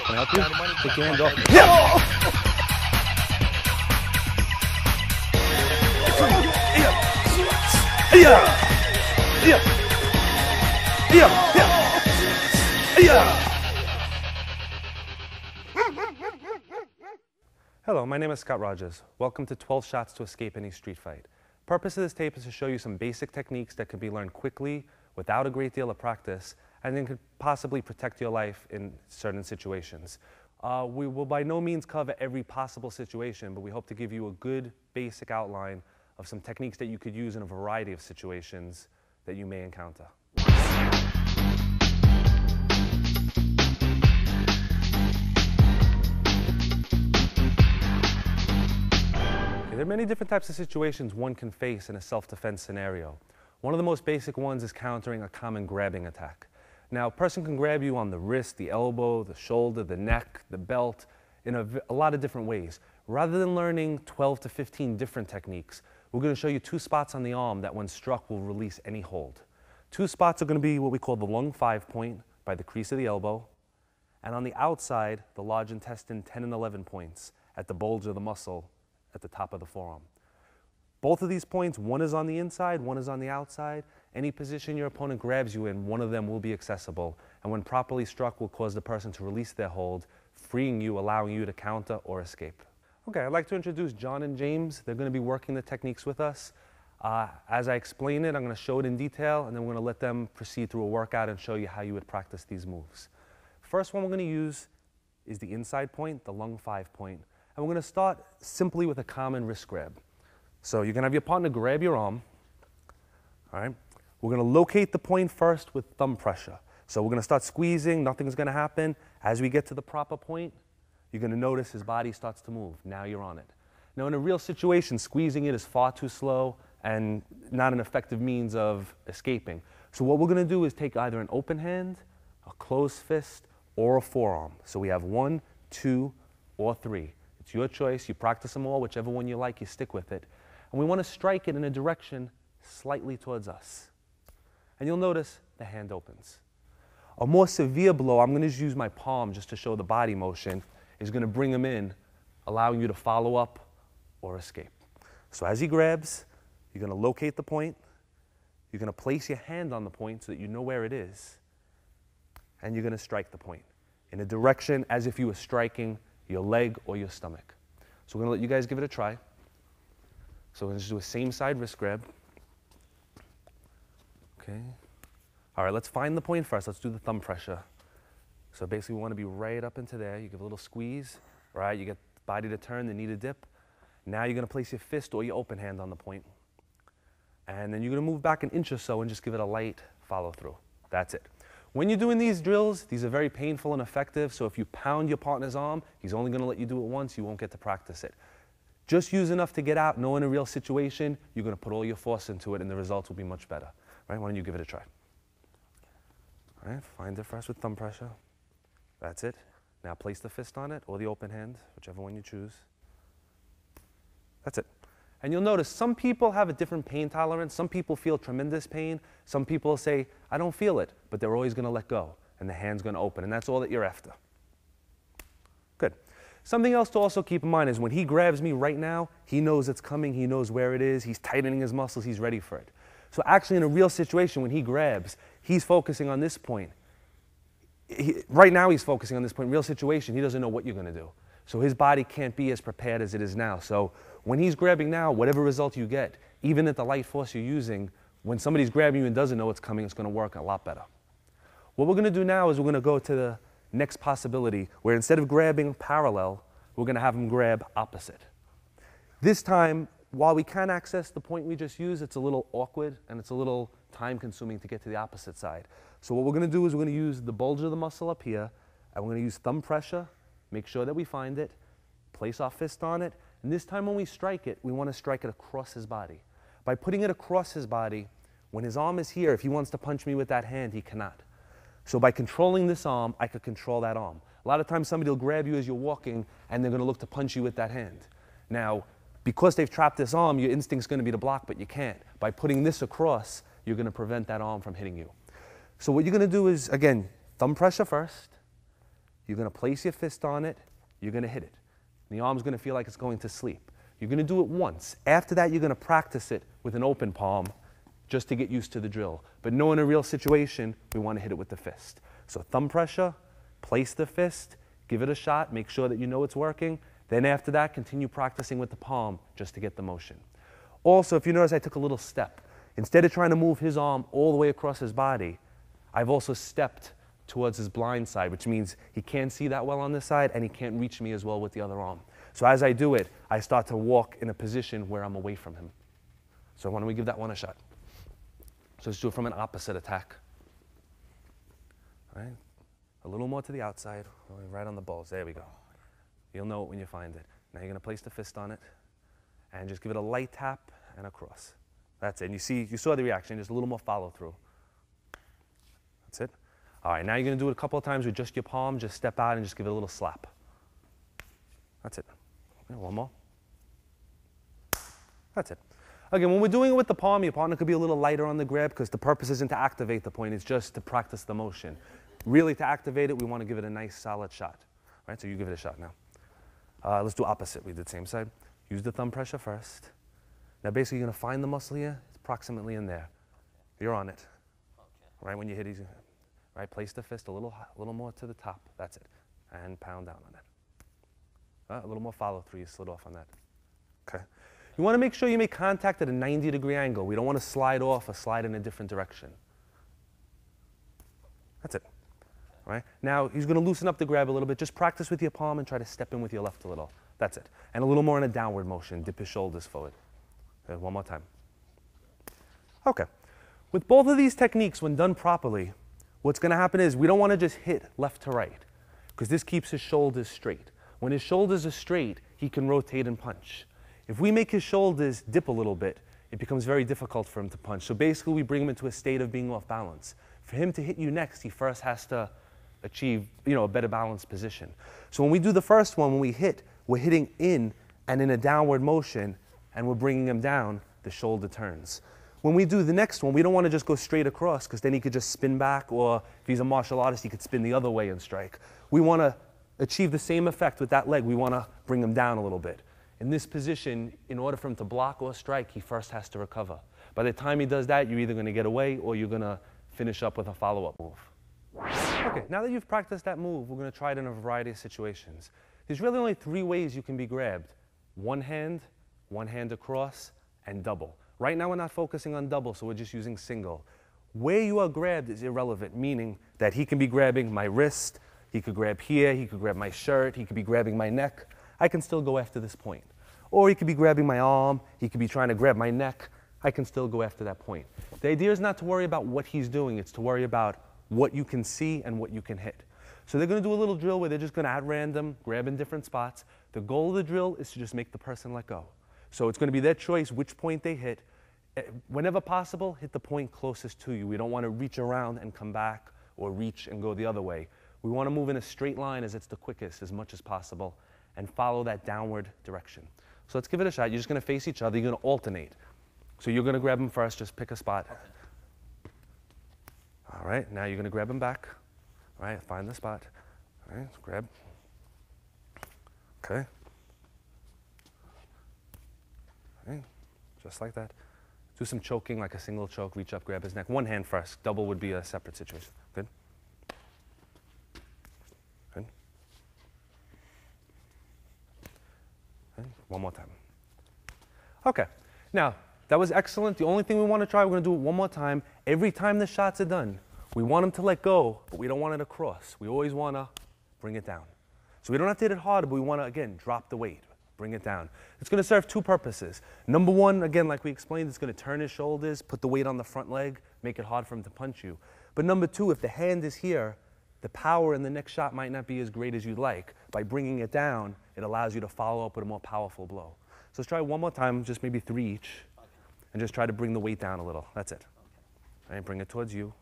Can I help you? Take your hand off. Hello, my name is Scott Rogers. Welcome to 12 Shots to Escape Any Street Fight. Purpose of this tape is to show you some basic techniques that can be learned quickly without a great deal of practice, and then could possibly protect your life in certain situations. We will by no means cover every possible situation, but we hope to give you a good basic outline of some techniques that you could use in a variety of situations that you may encounter. There are many different types of situations one can face in a self-defense scenario. One of the most basic ones is countering a common grabbing attack. Now, a person can grab you on the wrist, the elbow, the shoulder, the neck, the belt, in a lot of different ways. Rather than learning 12 to 15 different techniques, we're going to show you 2 spots on the arm that when struck will release any hold. 2 spots are going to be what we call the lung 5 point by the crease of the elbow, and on the outside, the large intestine 10 and 11 points at the bulge of the muscle at the top of the forearm. Both of these points, one is on the inside, one is on the outside. Any position your opponent grabs you in, one of them will be accessible, and when properly struck will cause the person to release their hold, freeing you, allowing you to counter or escape. Okay, I'd like to introduce John and James. They're going to be working the techniques with us. As I explain it, I'm going to show it in detail, and then we're going to let them proceed through a workout and show you how you would practice these moves. First one we're going to use is the inside point, the lung 5 point, and we're going to start simply with a common wrist grab. So you're going to have your partner grab your arm, all right? We're going to locate the point first with thumb pressure. So we're going to start squeezing, nothing's going to happen. As we get to the proper point, you're going to notice his body starts to move. Now you're on it. Now in a real situation, squeezing it is far too slow and not an effective means of escaping. So what we're going to do is take either an open hand, a closed fist, or a forearm. So we have 1, 2, or 3. It's your choice. You practice them all. Whichever one you like, you stick with it. And we want to strike it in a direction slightly towards us. And you'll notice the hand opens. A more severe blow, I'm going to just use my palm just to show the body motion, is going to bring him in, allowing you to follow up or escape. So as he grabs, you're going to locate the point. You're going to place your hand on the point so that you know where it is. And you're going to strike the point in a direction as if you were striking your leg or your stomach. So we're going to let you guys give it a try. So we're going to just do a same side wrist grab. Okay. All right, let's find the point first. Let's do the thumb pressure. So basically we want to be right up into there. You give a little squeeze, right? You get the body to turn, the knee to dip. Now you're going to place your fist or your open hand on the point. And then you're going to move back an inch or so and just give it a light follow through. That's it. When you're doing these drills, these are very painful and effective. So if you pound your partner's arm, he's only going to let you do it once. You won't get to practice it. Just use enough to get out, know in a real situation, you're going to put all your force into it and the results will be much better. Right? Why don't you give it a try? All right, find it first with thumb pressure. That's it. Now place the fist on it or the open hand, whichever one you choose. That's it. And you'll notice some people have a different pain tolerance. Some people feel tremendous pain. Some people say, I don't feel it, but they're always going to let go and the hand's going to open, and that's all that you're after. Good. Something else to also keep in mind is when he grabs me right now, he knows it's coming, he knows where it is, he's tightening his muscles, he's ready for it. So actually in a real situation when he grabs, he's focusing on this point. Right now he's focusing on this point. In real situation, he doesn't know what you're going to do. So his body can't be as prepared as it is now. So when he's grabbing now, whatever result you get, even at the light force you're using, when somebody's grabbing you and doesn't know what's coming, it's going to work a lot better. What we're going to do now is we're going to go to the next possibility where instead of grabbing parallel, we're going to have him grab opposite. This time, while we can access the point we just used, it's a little awkward and it's a little time consuming to get to the opposite side. So what we're going to do is we're going to use the bulge of the muscle up here, and we're going to use thumb pressure, make sure that we find it, place our fist on it, and this time when we strike it, we want to strike it across his body. By putting it across his body, when his arm is here, if he wants to punch me with that hand, he cannot. So by controlling this arm, I could control that arm. A lot of times somebody will grab you as you're walking and they're going to look to punch you with that hand. Now, Because they've trapped this arm, your instinct's going to be to block, but you can't. By putting this across, you're going to prevent that arm from hitting you. So what you're going to do is, again, thumb pressure first. You're going to place your fist on it. You're going to hit it. And the arm's going to feel like it's going to sleep. You're going to do it once. After that, you're going to practice it with an open palm just to get used to the drill. But no, in a real situation, we want to hit it with the fist. So thumb pressure, place the fist, give it a shot, make sure that you know it's working. Then after that, continue practicing with the palm just to get the motion. Also, if you notice, I took a little step. Instead of trying to move his arm all the way across his body, I've also stepped towards his blind side, which means he can't see that well on this side and he can't reach me as well with the other arm. So as I do it, I start to walk in a position where I'm away from him. So why don't we give that one a shot? So let's do it from an opposite attack. All right. A little more to the outside, right on the balls. There we go. You'll know it when you find it. Now you're going to place the fist on it and just give it a light tap and a cross. That's it. And you saw the reaction, just a little more follow through. That's it. All right, now you're going to do it a couple of times with just your palm. Just step out and just give it a little slap. That's it. Okay, one more. That's it. Again, when we're doing it with the palm, your partner could be a little lighter on the grab because the purpose isn't to activate the point. It's just to practice the motion. Really, to activate it, we want to give it a nice, solid shot. All right, so you give it a shot now. Let's do opposite. We did the same side. Use the thumb pressure first. Now, basically, you're going to find the muscle here. It's approximately in there. You're on it. Right when you hit, right, place the fist a little more to the top. That's it. And pound down on it. A little more follow through. You slid off on that. Okay. You want to make sure you make contact at a 90-degree angle. We don't want to slide off or slide in a different direction. That's it. All right. Now, he's going to loosen up the grab a little bit. Just practice with your palm and try to step in with your left a little. That's it. And a little more in a downward motion. Dip your shoulders forward. Okay, one more time. Okay. With both of these techniques, when done properly, what's going to happen is we don't want to just hit left to right because this keeps his shoulders straight. When his shoulders are straight, he can rotate and punch. If we make his shoulders dip a little bit, it becomes very difficult for him to punch. So basically, we bring him into a state of being off balance. For him to hit you next, he first has to achieve, a better balanced position. So when we do the first one, when we hit, we're hitting in and in a downward motion, and we're bringing him down, the shoulder turns. When we do the next one, we don't want to just go straight across because then he could just spin back, or if he's a martial artist, he could spin the other way and strike. We want to achieve the same effect with that leg. We want to bring him down a little bit. In this position, in order for him to block or strike, he first has to recover. By the time he does that, you're either going to get away or you're going to finish up with a follow-up move. Okay, now that you've practiced that move, we're going to try it in a variety of situations. There's really only 3 ways you can be grabbed. One hand across, and double. Right now we're not focusing on double, so we're just using single. Where you are grabbed is irrelevant, meaning that he can be grabbing my wrist, he could grab here, he could grab my shirt, he could be grabbing my neck. I can still go after this point. Or he could be grabbing my arm, he could be trying to grab my neck. I can still go after that point. The idea is not to worry about what he's doing, it's to worry about what you can see and what you can hit. So they're going to do a little drill where they're just going to, at random, grab in different spots. The goal of the drill is to just make the person let go. So it's going to be their choice which point they hit. Whenever possible, hit the point closest to you. We don't want to reach around and come back or reach and go the other way. We want to move in a straight line as it's the quickest as much as possible and follow that downward direction. So let's give it a shot. You're just going to face each other. You're going to alternate. So you're going to grab him first. Just pick a spot. Okay. All right. Now you're going to grab him back. All right. Find the spot. All right. Grab. Okay. All right. Just like that. Do some choking, like a single choke. Reach up, grab his neck. One hand first. Double would be a separate situation. Good? Good? Okay. One more time. Okay. Now, that was excellent. The only thing we want to try, we're going to do it one more time. Every time the shots are done, we want him to let go, but we don't want it to cross. We always want to bring it down. So we don't have to hit it hard, but we want to, again, drop the weight. Bring it down. It's going to serve 2 purposes. Number one, again, like we explained, it's going to turn his shoulders, put the weight on the front leg, make it hard for him to punch you. But number 2, if the hand is here, the power in the next shot might not be as great as you'd like. By bringing it down, it allows you to follow up with a more powerful blow. So let's try one more time, just maybe 3 each, and just try to bring the weight down a little. That's it. All right, bring it towards you.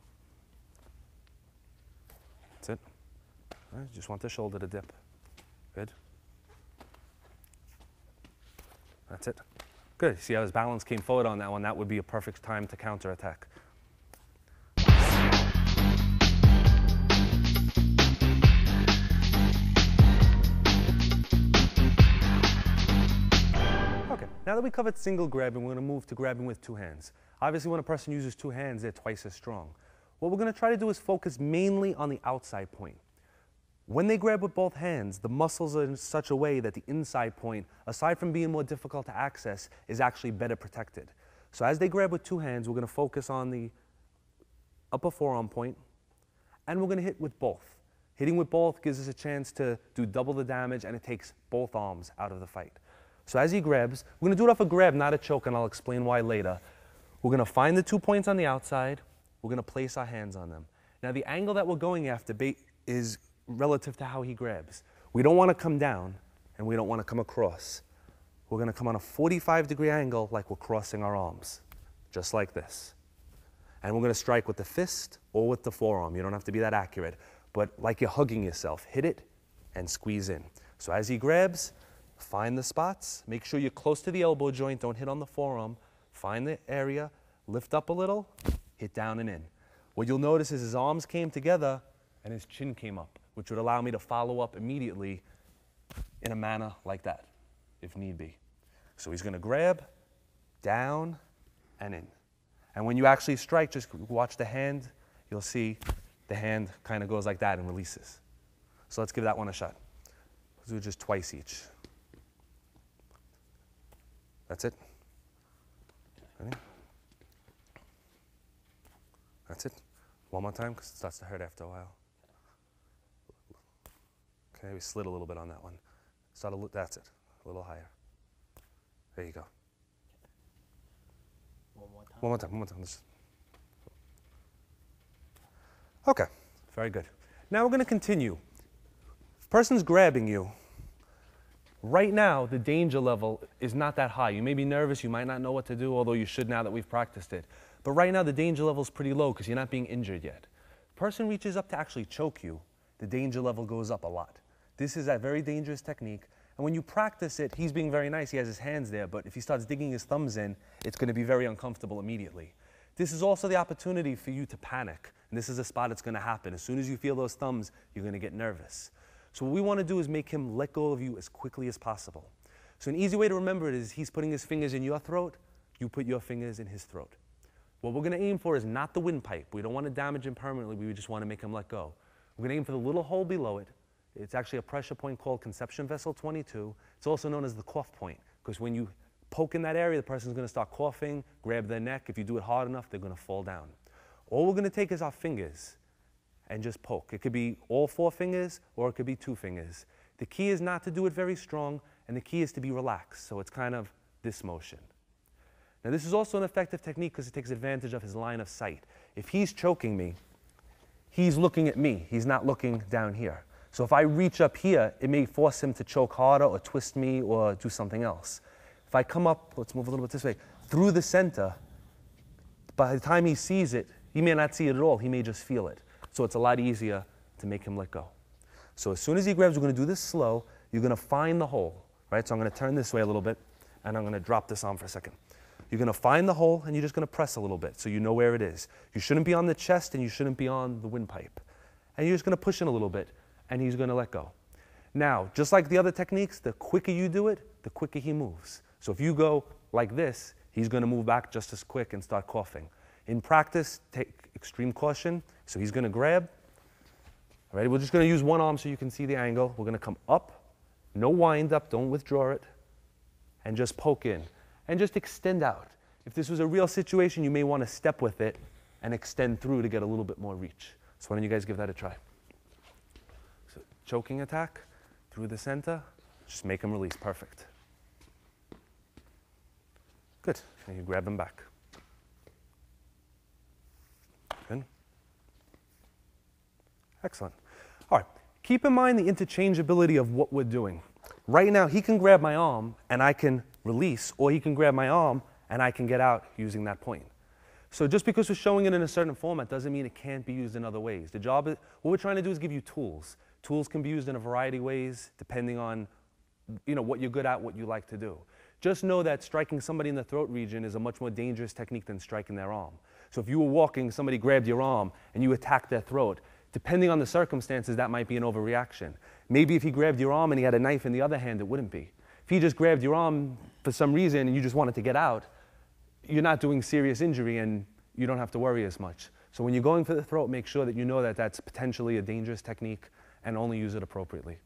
That's it. All right, just want the shoulder to dip. Good. That's it. Good. See how his balance came forward on that one? That would be a perfect time to counterattack. Okay, now that we covered single grabbing, we're going to move to grabbing with two hands. Obviously, when a person uses two hands, they're twice as strong. What we're going to try to do is focus mainly on the outside point. When they grab with both hands, the muscles are in such a way that the inside point, aside from being more difficult to access, is actually better protected. So as they grab with two hands, we're going to focus on the upper forearm point, and we're going to hit with both. Hitting with both gives us a chance to do double the damage, and it takes both arms out of the fight. So as he grabs, we're going to do it off a grab, not a choke, and I'll explain why later. We're going to find the 2 points on the outside. We're going to place our hands on them. Now the angle that we're going after is relative to how he grabs. We don't want to come down, and we don't want to come across. We're going to come on a 45-degree angle like we're crossing our arms, just like this. And we're going to strike with the fist or with the forearm. You don't have to be that accurate, but like you're hugging yourself, hit it and squeeze in. So as he grabs, find the spots. Make sure you're close to the elbow joint. Don't hit on the forearm. Find the area, lift up a little, hit down and in. What you'll notice is his arms came together and his chin came up, which would allow me to follow up immediately in a manner like that, if need be. So he's going to grab, down, and in. And when you actually strike, just watch the hand. You'll see the hand kind of goes like that and releases. So let's give that one a shot. Let's do it just twice each. That's it. Ready? That's it. One more time, because it starts to hurt after a while. Okay, we slid a little bit on that one. That's it. A little higher. There you go. One more time. Okay, very good. Now we're going to continue. If a person's grabbing you, right now the danger level is not that high. You may be nervous, you might not know what to do, although you should now that we've practiced it. But right now the danger level is pretty low because you're not being injured yet. Person reaches up to actually choke you, the danger level goes up a lot. This is a very dangerous technique. And when you practice it, he's being very nice. He has his hands there. But if he starts digging his thumbs in, it's going to be very uncomfortable immediately. This is also the opportunity for you to panic. And this is a spot that's going to happen. As soon as you feel those thumbs, you're going to get nervous. So what we want to do is make him let go of you as quickly as possible. So an easy way to remember it is he's putting his fingers in your throat. You put your fingers in his throat. What we're going to aim for is not the windpipe. We don't want to damage him permanently. We just want to make him let go. We're going to aim for the little hole below it. It's actually a pressure point called conception vessel 22. It's also known as the cough point, because when you poke in that area, the person's going to start coughing, grab their neck. If you do it hard enough, they're going to fall down. All we're going to take is our fingers and just poke. It could be all 4 fingers, or it could be 2 fingers. The key is not to do it very strong, and the key is to be relaxed. So it's kind of this motion. Now this is also an effective technique because it takes advantage of his line of sight. If he's choking me, he's looking at me. He's not looking down here. So if I reach up here, it may force him to choke harder or twist me or do something else. If I come up, let's move a little bit this way, through the center, by the time he sees it, he may not see it at all. He may just feel it. So it's a lot easier to make him let go. So as soon as he grabs, we're going to do this slow. You're going to find the hole, right? So I'm going to turn this way a little bit, and I'm going to drop this arm for a second. You're going to find the hole, and you're just going to press a little bit so you know where it is. You shouldn't be on the chest, and you shouldn't be on the windpipe. And you're just going to push in a little bit, and he's going to let go. Now, just like the other techniques, the quicker you do it, the quicker he moves. So if you go like this, he's going to move back just as quick and start coughing. In practice, take extreme caution. So he's going to grab. All right, we're just going to use one arm so you can see the angle. We're going to come up, no wind up, don't withdraw it, and just poke in. And just extend out. If this was a real situation, you may want to step with it and extend through to get a little bit more reach. So why don't you guys give that a try? So choking attack through the center, just make him release. Perfect. Good. And you grab him back. Good. Excellent. All right. Keep in mind the interchangeability of what we're doing. Right now, he can grab my arm and I can release, or he can grab my arm and I can get out using that point. So just because we're showing it in a certain format doesn't mean it can't be used in other ways. The job is, what we're trying to do is give you tools. Tools can be used in a variety of ways depending on what you're good at, what you like to do. Just know that striking somebody in the throat region is a much more dangerous technique than striking their arm. So if you were walking, somebody grabbed your arm, and you attacked their throat, depending on the circumstances, that might be an overreaction. Maybe if he grabbed your arm and he had a knife in the other hand, it wouldn't be. If he just grabbed your arm for some reason and you just wanted to get out, you're not doing serious injury and you don't have to worry as much. So when you're going for the throat, make sure that you know that that's potentially a dangerous technique and only use it appropriately.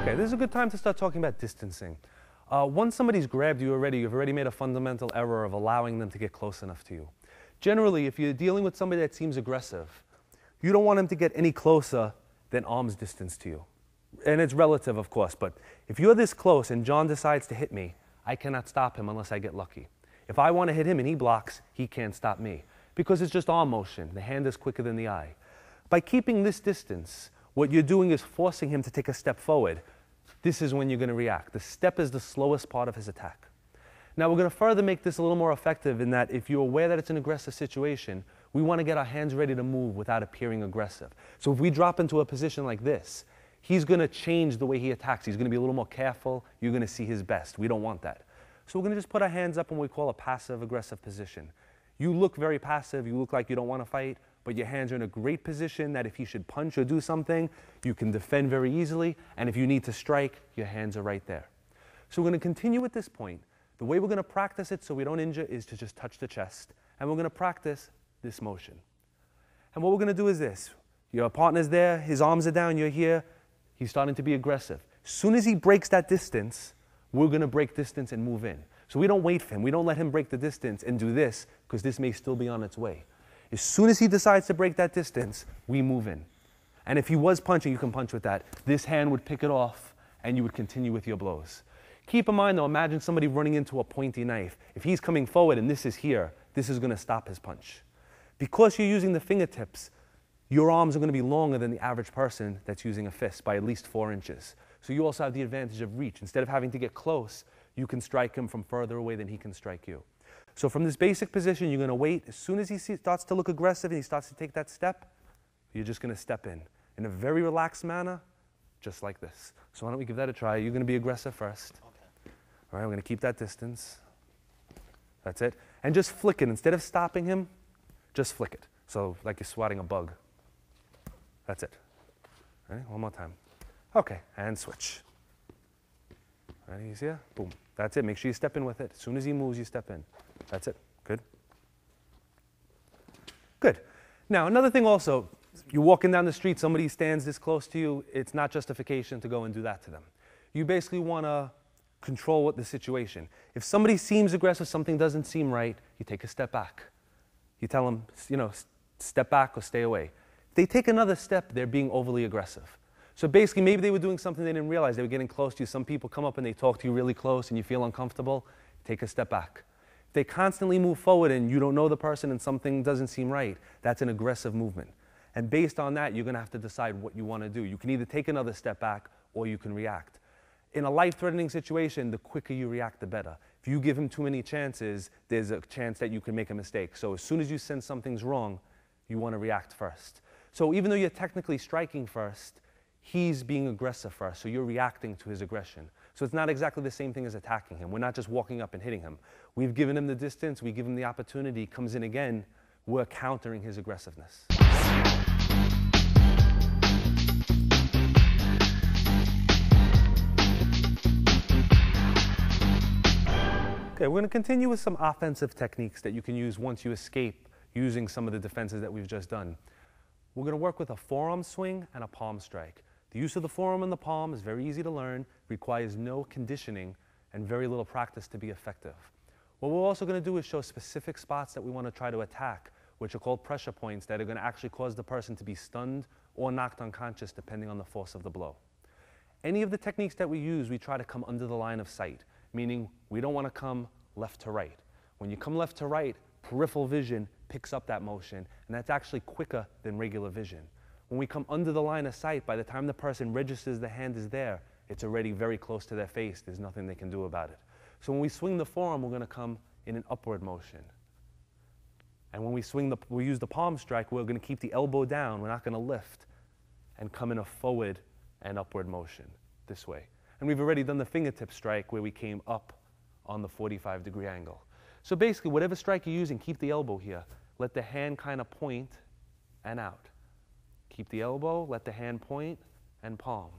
Okay, this is a good time to start talking about distancing. Once somebody's grabbed you already, you've already made a fundamental error of allowing them to get close enough to you. Generally, if you're dealing with somebody that seems aggressive, you don't want them to get any closer than arm's distance to you. And it's relative, of course, but if you're this close and John decides to hit me, I cannot stop him unless I get lucky. If I want to hit him and he blocks, he can't stop me because it's just arm motion. The hand is quicker than the eye. By keeping this distance, what you're doing is forcing him to take a step forward. This is when you're going to react. The step is the slowest part of his attack. Now, we're going to further make this a little more effective in that if you're aware that it's an aggressive situation, we want to get our hands ready to move without appearing aggressive. So if we drop into a position like this, he's going to change the way he attacks. He's going to be a little more careful. You're going to see his best. We don't want that. So we're going to just put our hands up in what we call a passive-aggressive position. You look very passive. You look like you don't want to fight, but your hands are in a great position that if he should punch or do something, you can defend very easily. And if you need to strike, your hands are right there. So we're going to continue at this point. The way we're going to practice it so we don't injure is to just touch the chest. And we're going to practice this motion. And what we're going to do is this. Your partner's there, his arms are down, you're here. He's starting to be aggressive. As soon as he breaks that distance, we're going to break distance and move in. So we don't wait for him. We don't let him break the distance and do this because this may still be on its way. As soon as he decides to break that distance, we move in. And if he was punching, you can punch with that. This hand would pick it off and you would continue with your blows. Keep in mind though, imagine somebody running into a pointy knife. If he's coming forward and this is here, this is going to stop his punch. Because you're using the fingertips, your arms are going to be longer than the average person that's using a fist by at least 4 inches. So you also have the advantage of reach. Instead of having to get close, you can strike him from further away than he can strike you. So from this basic position, you're going to wait. As soon as he starts to look aggressive and he starts to take that step, you're just going to step in a very relaxed manner, just like this. So why don't we give that a try? You're going to be aggressive first. Okay. All right, we're going to keep that distance. That's it. And just flick it. Instead of stopping him, just flick it. So like you're swatting a bug. That's it. Ready? One more time. Okay, and switch. Ready, easier? Boom. That's it. Make sure you step in with it. As soon as he moves, you step in. That's it. Good. Good. Now, another thing also, you're walking down the street, somebody stands this close to you, it's not justification to go and do that to them. You basically want to control what the situation. If somebody seems aggressive, something doesn't seem right, you take a step back. You tell them, step back or stay away. If they take another step, they're being overly aggressive. So basically, maybe they were doing something they didn't realize. They were getting close to you. Some people come up and they talk to you really close and you feel uncomfortable. Take a step back. If they constantly move forward and you don't know the person and something doesn't seem right, that's an aggressive movement. And based on that, you're going to have to decide what you want to do. You can either take another step back or you can react. In a life-threatening situation, the quicker you react, the better. If you give him too many chances, there's a chance that you can make a mistake. So as soon as you sense something's wrong, you want to react first. So even though you're technically striking first, he's being aggressive first, so you're reacting to his aggression. So it's not exactly the same thing as attacking him. We're not just walking up and hitting him. We've given him the distance, we give him the opportunity, he comes in again, we're countering his aggressiveness. Okay, we're going to continue with some offensive techniques that you can use once you escape using some of the defenses that we've just done. We're going to work with a forearm swing and a palm strike. The use of the forearm and the palm is very easy to learn, requires no conditioning and very little practice to be effective. What we're also going to do is show specific spots that we want to try to attack, which are called pressure points that are going to actually cause the person to be stunned or knocked unconscious depending on the force of the blow. Any of the techniques that we use, we try to come under the line of sight, meaning we don't want to come left to right. When you come left to right, peripheral vision picks up that motion, and that's actually quicker than regular vision. When we come under the line of sight, by the time the person registers the hand is there, it's already very close to their face. There's nothing they can do about it. So when we swing the forearm, we're going to come in an upward motion. And when we use the palm strike, we're going to keep the elbow down. We're not going to lift and come in a forward and upward motion this way. And we've already done the fingertip strike where we came up on the 45-degree angle. So basically, whatever strike you're using, keep the elbow here. Let the hand kind of point and out. Keep the elbow, let the hand point, and palm.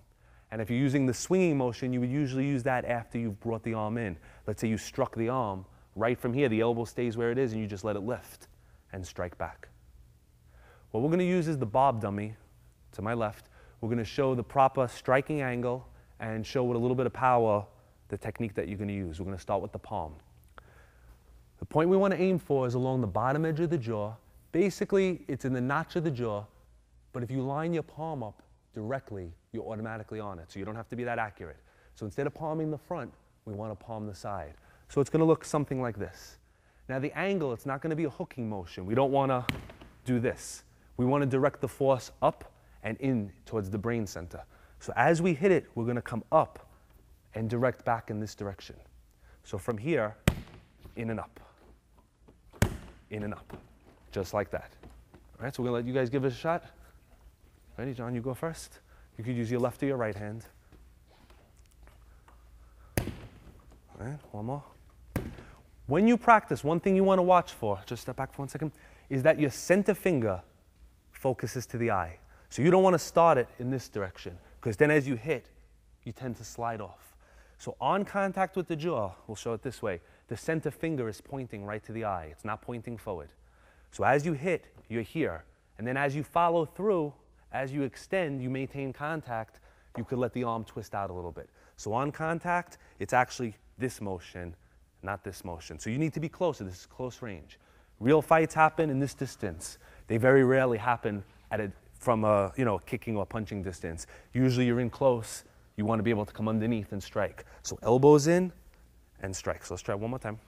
And if you're using the swinging motion, you would usually use that after you've brought the arm in. Let's say you struck the arm. Right from here, the elbow stays where it is, and you just let it lift and strike back. What we're going to use is the bob dummy to my left. We're going to show the proper striking angle and show with a little bit of power the technique that you're going to use. We're going to start with the palm. The point we want to aim for is along the bottom edge of the jaw. Basically, it's in the notch of the jaw, but if you line your palm up directly, you're automatically on it, so you don't have to be that accurate. So instead of palming the front, we want to palm the side. So it's going to look something like this. Now the angle, it's not going to be a hooking motion. We don't want to do this. We want to direct the force up and in towards the brain center. So as we hit it, we're going to come up and direct back in this direction. So from here, in and up, in and up, just like that. All right, so we're going to let you guys give it a shot. Ready, John, you go first. You could use your left or your right hand. All right, one more. When you practice, one thing you want to watch for, just step back for 1 second, is that your center finger focuses to the eye. So you don't want to start it in this direction, because then as you hit, you tend to slide off. So on contact with the jaw, we'll show it this way, the center finger is pointing right to the eye. It's not pointing forward. So as you hit, you're here. And then as you follow through, as you extend, you maintain contact, you could let the arm twist out a little bit. So on contact, it's actually this motion, not this motion. So you need to be closer. This is close range. Real fights happen in this distance. They very rarely happen from a kicking or punching distance. Usually you're in close. You want to be able to come underneath and strike. So elbows in and strike. So let's try one more time.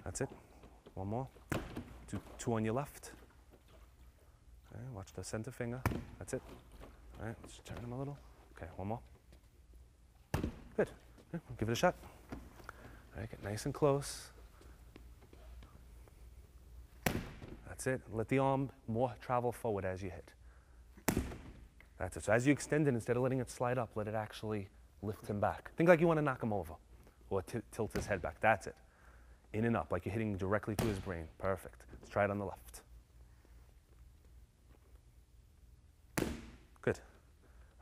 That's it. One more. Do two on your left. Okay, watch the center finger. That's it. All right, let's turn them a little. Okay, one more. Good. Yeah, give it a shot. All right, get nice and close. That's it. Let the arm more travel forward as you hit. That's it. So as you extend it, instead of letting it slide up, let it actually lift him back. Think like you want to knock him over or tilt his head back. That's it. In and up, like you're hitting directly to his brain. Perfect. Let's try it on the left. Good.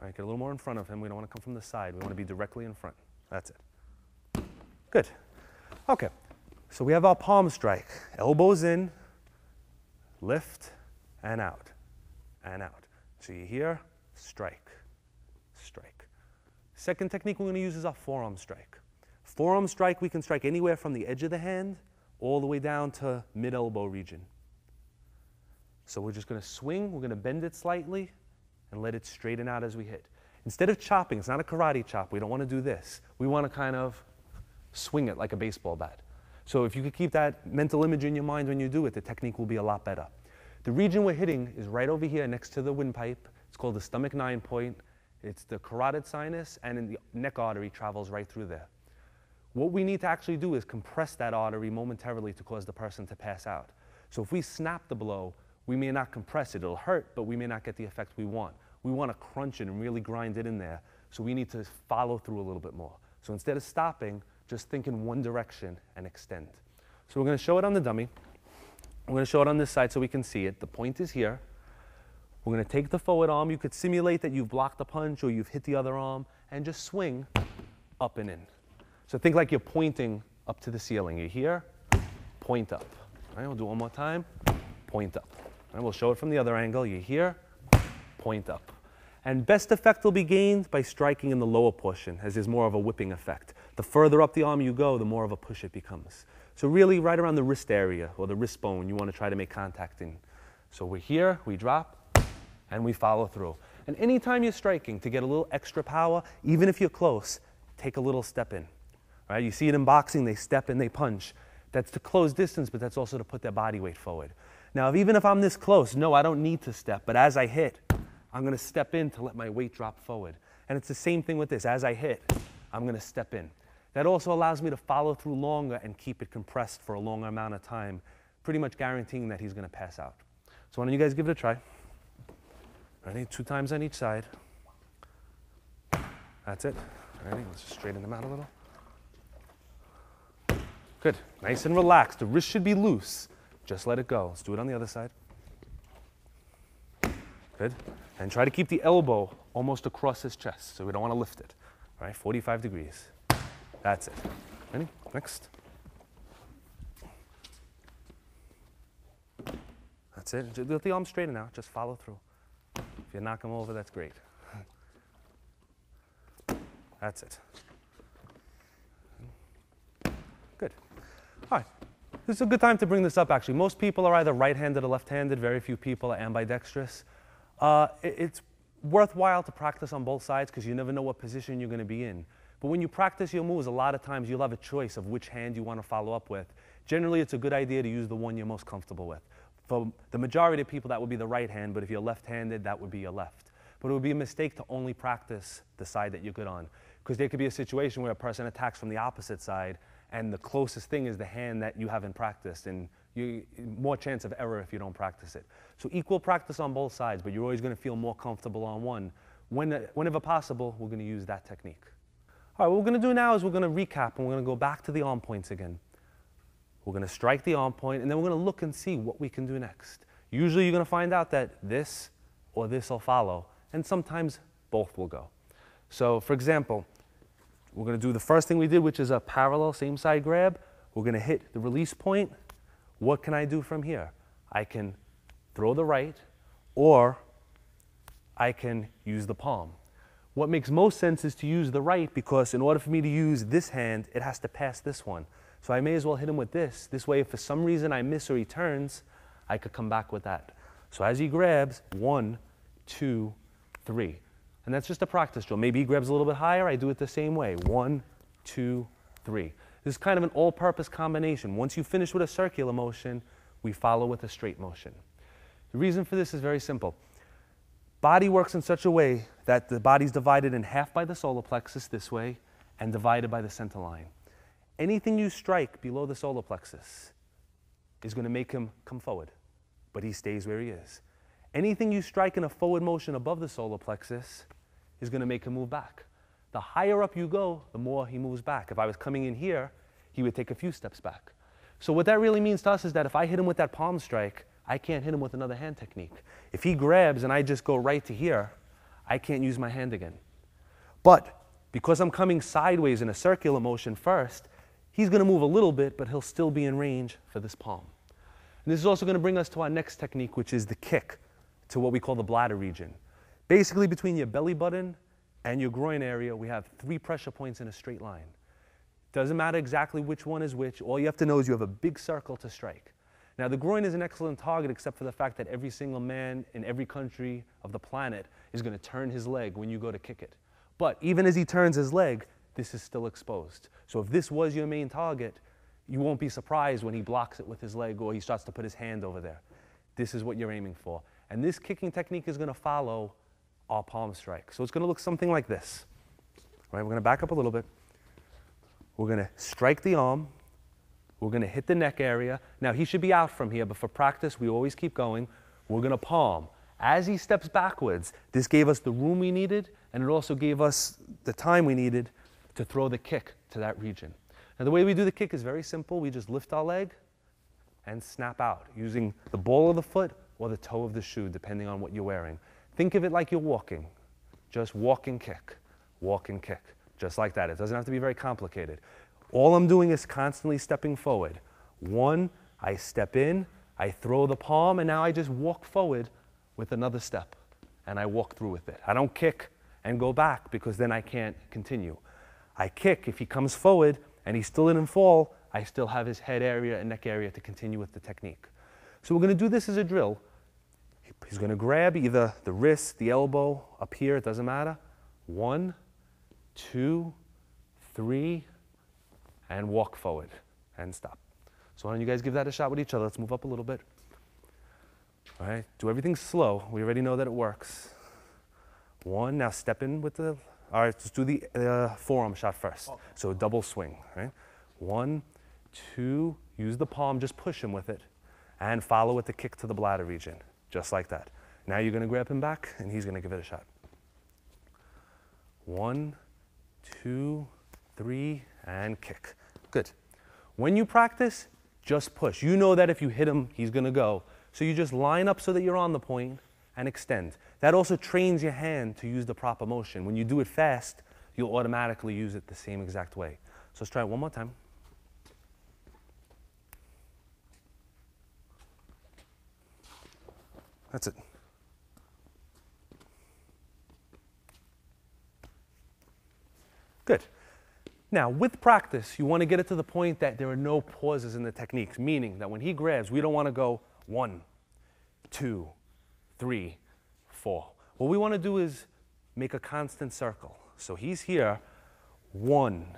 All right, get a little more in front of him. We don't want to come from the side. We want to be directly in front. That's it. Good. Okay, so we have our palm strike. Elbows in, lift, and out, and out. So you're here, strike, strike. Second technique we're going to use is our forearm strike. Forearm strike, we can strike anywhere from the edge of the hand all the way down to mid-elbow region. So we're just going to swing, we're going to bend it slightly, and let it straighten out as we hit. Instead of chopping, it's not a karate chop, we don't want to do this. We want to kind of swing it like a baseball bat. So if you could keep that mental image in your mind when you do it, the technique will be a lot better. The region we're hitting is right over here next to the windpipe. It's called the stomach 9 point. It's the carotid sinus, and in the neck artery travels right through there. What we need to actually do is compress that artery momentarily to cause the person to pass out. So if we snap the blow, we may not compress it. It'll hurt, but we may not get the effect we want. We want to crunch it and really grind it in there, so we need to follow through a little bit more. So instead of stopping, just think in one direction and extend. So we're going to show it on the dummy. We're going to show it on this side so we can see it. The point is here. We're going to take the forward arm. You could simulate that you've blocked the punch or you've hit the other arm and just swing up and in. So think like you're pointing up to the ceiling. You're here, point up. All right, we'll do it one more time, point up. All right, we'll show it from the other angle. You're here, point up. And best effect will be gained by striking in the lower portion, as there's more of a whipping effect. The further up the arm you go, the more of a push it becomes. So really right around the wrist area or the wrist bone, you want to try to make contact in. So we're here, we drop, and we follow through. And anytime you're striking, to get a little extra power, even if you're close, take a little step in. Right? You see it in boxing, they step in, they punch. That's to close distance, but that's also to put their body weight forward. Now, even if I'm this close, no, I don't need to step, but as I hit, I'm going to step in to let my weight drop forward. And it's the same thing with this. As I hit, I'm going to step in. That also allows me to follow through longer and keep it compressed for a longer amount of time, pretty much guaranteeing that he's going to pass out. So why don't you guys give it a try. Ready? 2 times on each side. That's it. Ready? Let's just straighten them out a little. Good. Nice and relaxed. The wrist should be loose. Just let it go. Let's do it on the other side. Good. And try to keep the elbow almost across his chest, so we don't want to lift it. All right, 45 degrees. That's it. Ready? Next. That's it. Just let the arm straighten out. Just follow through. If you knock him over, that's great. That's it. Good. All right. This is a good time to bring this up, actually. Most people are either right-handed or left-handed. Very few people are ambidextrous. It's worthwhile to practice on both sides because you never know what position you're going to be in. But when you practice your moves, a lot of times you'll have a choice of which hand you want to follow up with. Generally, it's a good idea to use the one you're most comfortable with. For the majority of people, that would be the right hand, but if you're left-handed, that would be your left. But it would be a mistake to only practice the side that you're good on, because there could be a situation where a person attacks from the opposite side, and the closest thing is the hand that you haven't practiced, and more chance of error if you don't practice it. So equal practice on both sides, but you're always going to feel more comfortable on one. Whenever possible, we're going to use that technique. All right, what we're going to do now is we're going to recap, and we're going to go back to the arm points again. We're going to strike the arm point, and then we're going to look and see what we can do next. Usually you're going to find out that this or this will follow, and sometimes both will go. So for example, we're going to do the first thing we did, which is a parallel same side grab. We're going to hit the release point. What can I do from here? I can throw the right, or I can use the palm. What makes most sense is to use the right, because in order for me to use this hand, it has to pass this one. So I may as well hit him with this. This way, if for some reason I miss or he turns, I could come back with that. So as he grabs, 1, 2, 3. And that's just a practice drill. Maybe he grabs a little bit higher. I do it the same way. 1, 2, 3. This is kind of an all-purpose combination. Once you finish with a circular motion, we follow with a straight motion. The reason for this is very simple. Body works in such a way that the body's divided in half by the solar plexus this way and divided by the center line. Anything you strike below the solar plexus is going to make him come forward, but he stays where he is. Anything you strike in a forward motion above the solar plexus is going to make him move back. The higher up you go, the more he moves back. If I was coming in here, he would take a few steps back. So what that really means to us is that if I hit him with that palm strike, I can't hit him with another hand technique. If he grabs and I just go right to here, I can't use my hand again. But because I'm coming sideways in a circular motion first, he's going to move a little bit, but he'll still be in range for this palm. And this is also going to bring us to our next technique, which is the kick to what we call the bladder region. Basically, between your belly button and your groin area, we have 3 pressure points in a straight line. Doesn't matter exactly which one is which. All you have to know is you have a big circle to strike. Now, the groin is an excellent target, except for the fact that every single man in every country of the planet is going to turn his leg when you go to kick it. But even as he turns his leg, this is still exposed. So if this was your main target, you won't be surprised when he blocks it with his leg or he starts to put his hand over there. This is what you're aiming for. And this kicking technique is going to follow our palm strike. So it's going to look something like this. All right, we're going to back up a little bit. We're going to strike the arm. We're going to hit the neck area. Now, he should be out from here, but for practice, we always keep going. We're going to palm. As he steps backwards, this gave us the room we needed, and it also gave us the time we needed to throw the kick to that region. Now, the way we do the kick is very simple. We just lift our leg and snap out using the ball of the foot or the toe of the shoe, depending on what you're wearing. Think of it like you're walking. Just walk and kick, just like that. It doesn't have to be very complicated. All I'm doing is constantly stepping forward. 1, I step in, I throw the palm, and now I just walk forward with another step, and I walk through with it. I don't kick and go back because then I can't continue. I kick. If he comes forward and he still didn't fall, I still have his head area and neck area to continue with the technique. So we're going to do this as a drill. He's going to grab either the wrist, the elbow, up here, it doesn't matter. 1, 2, 3, and walk forward and stop. So why don't you guys give that a shot with each other. Let's move up a little bit. All right, do everything slow. We already know that it works. 1, now step in with the All right, let's do the forearm shot first. Okay. So double swing, right? 1, 2, use the palm, just push him with it, and follow with the kick to the bladder region, just like that. Now you're gonna grab him back, and he's gonna give it a shot. 1, 2, 3, and kick. Good. When you practice, just push. You know that if you hit him, he's gonna go. So you just line up so that you're on the point and extend. That also trains your hand to use the proper motion. When you do it fast, you'll automatically use it the same exact way. So let's try it one more time. That's it. Good. Now, with practice, you want to get it to the point that there are no pauses in the techniques, meaning that when he grabs, we don't want to go 1, 2, 3, 4. What we want to do is make a constant circle. So he's here, 1,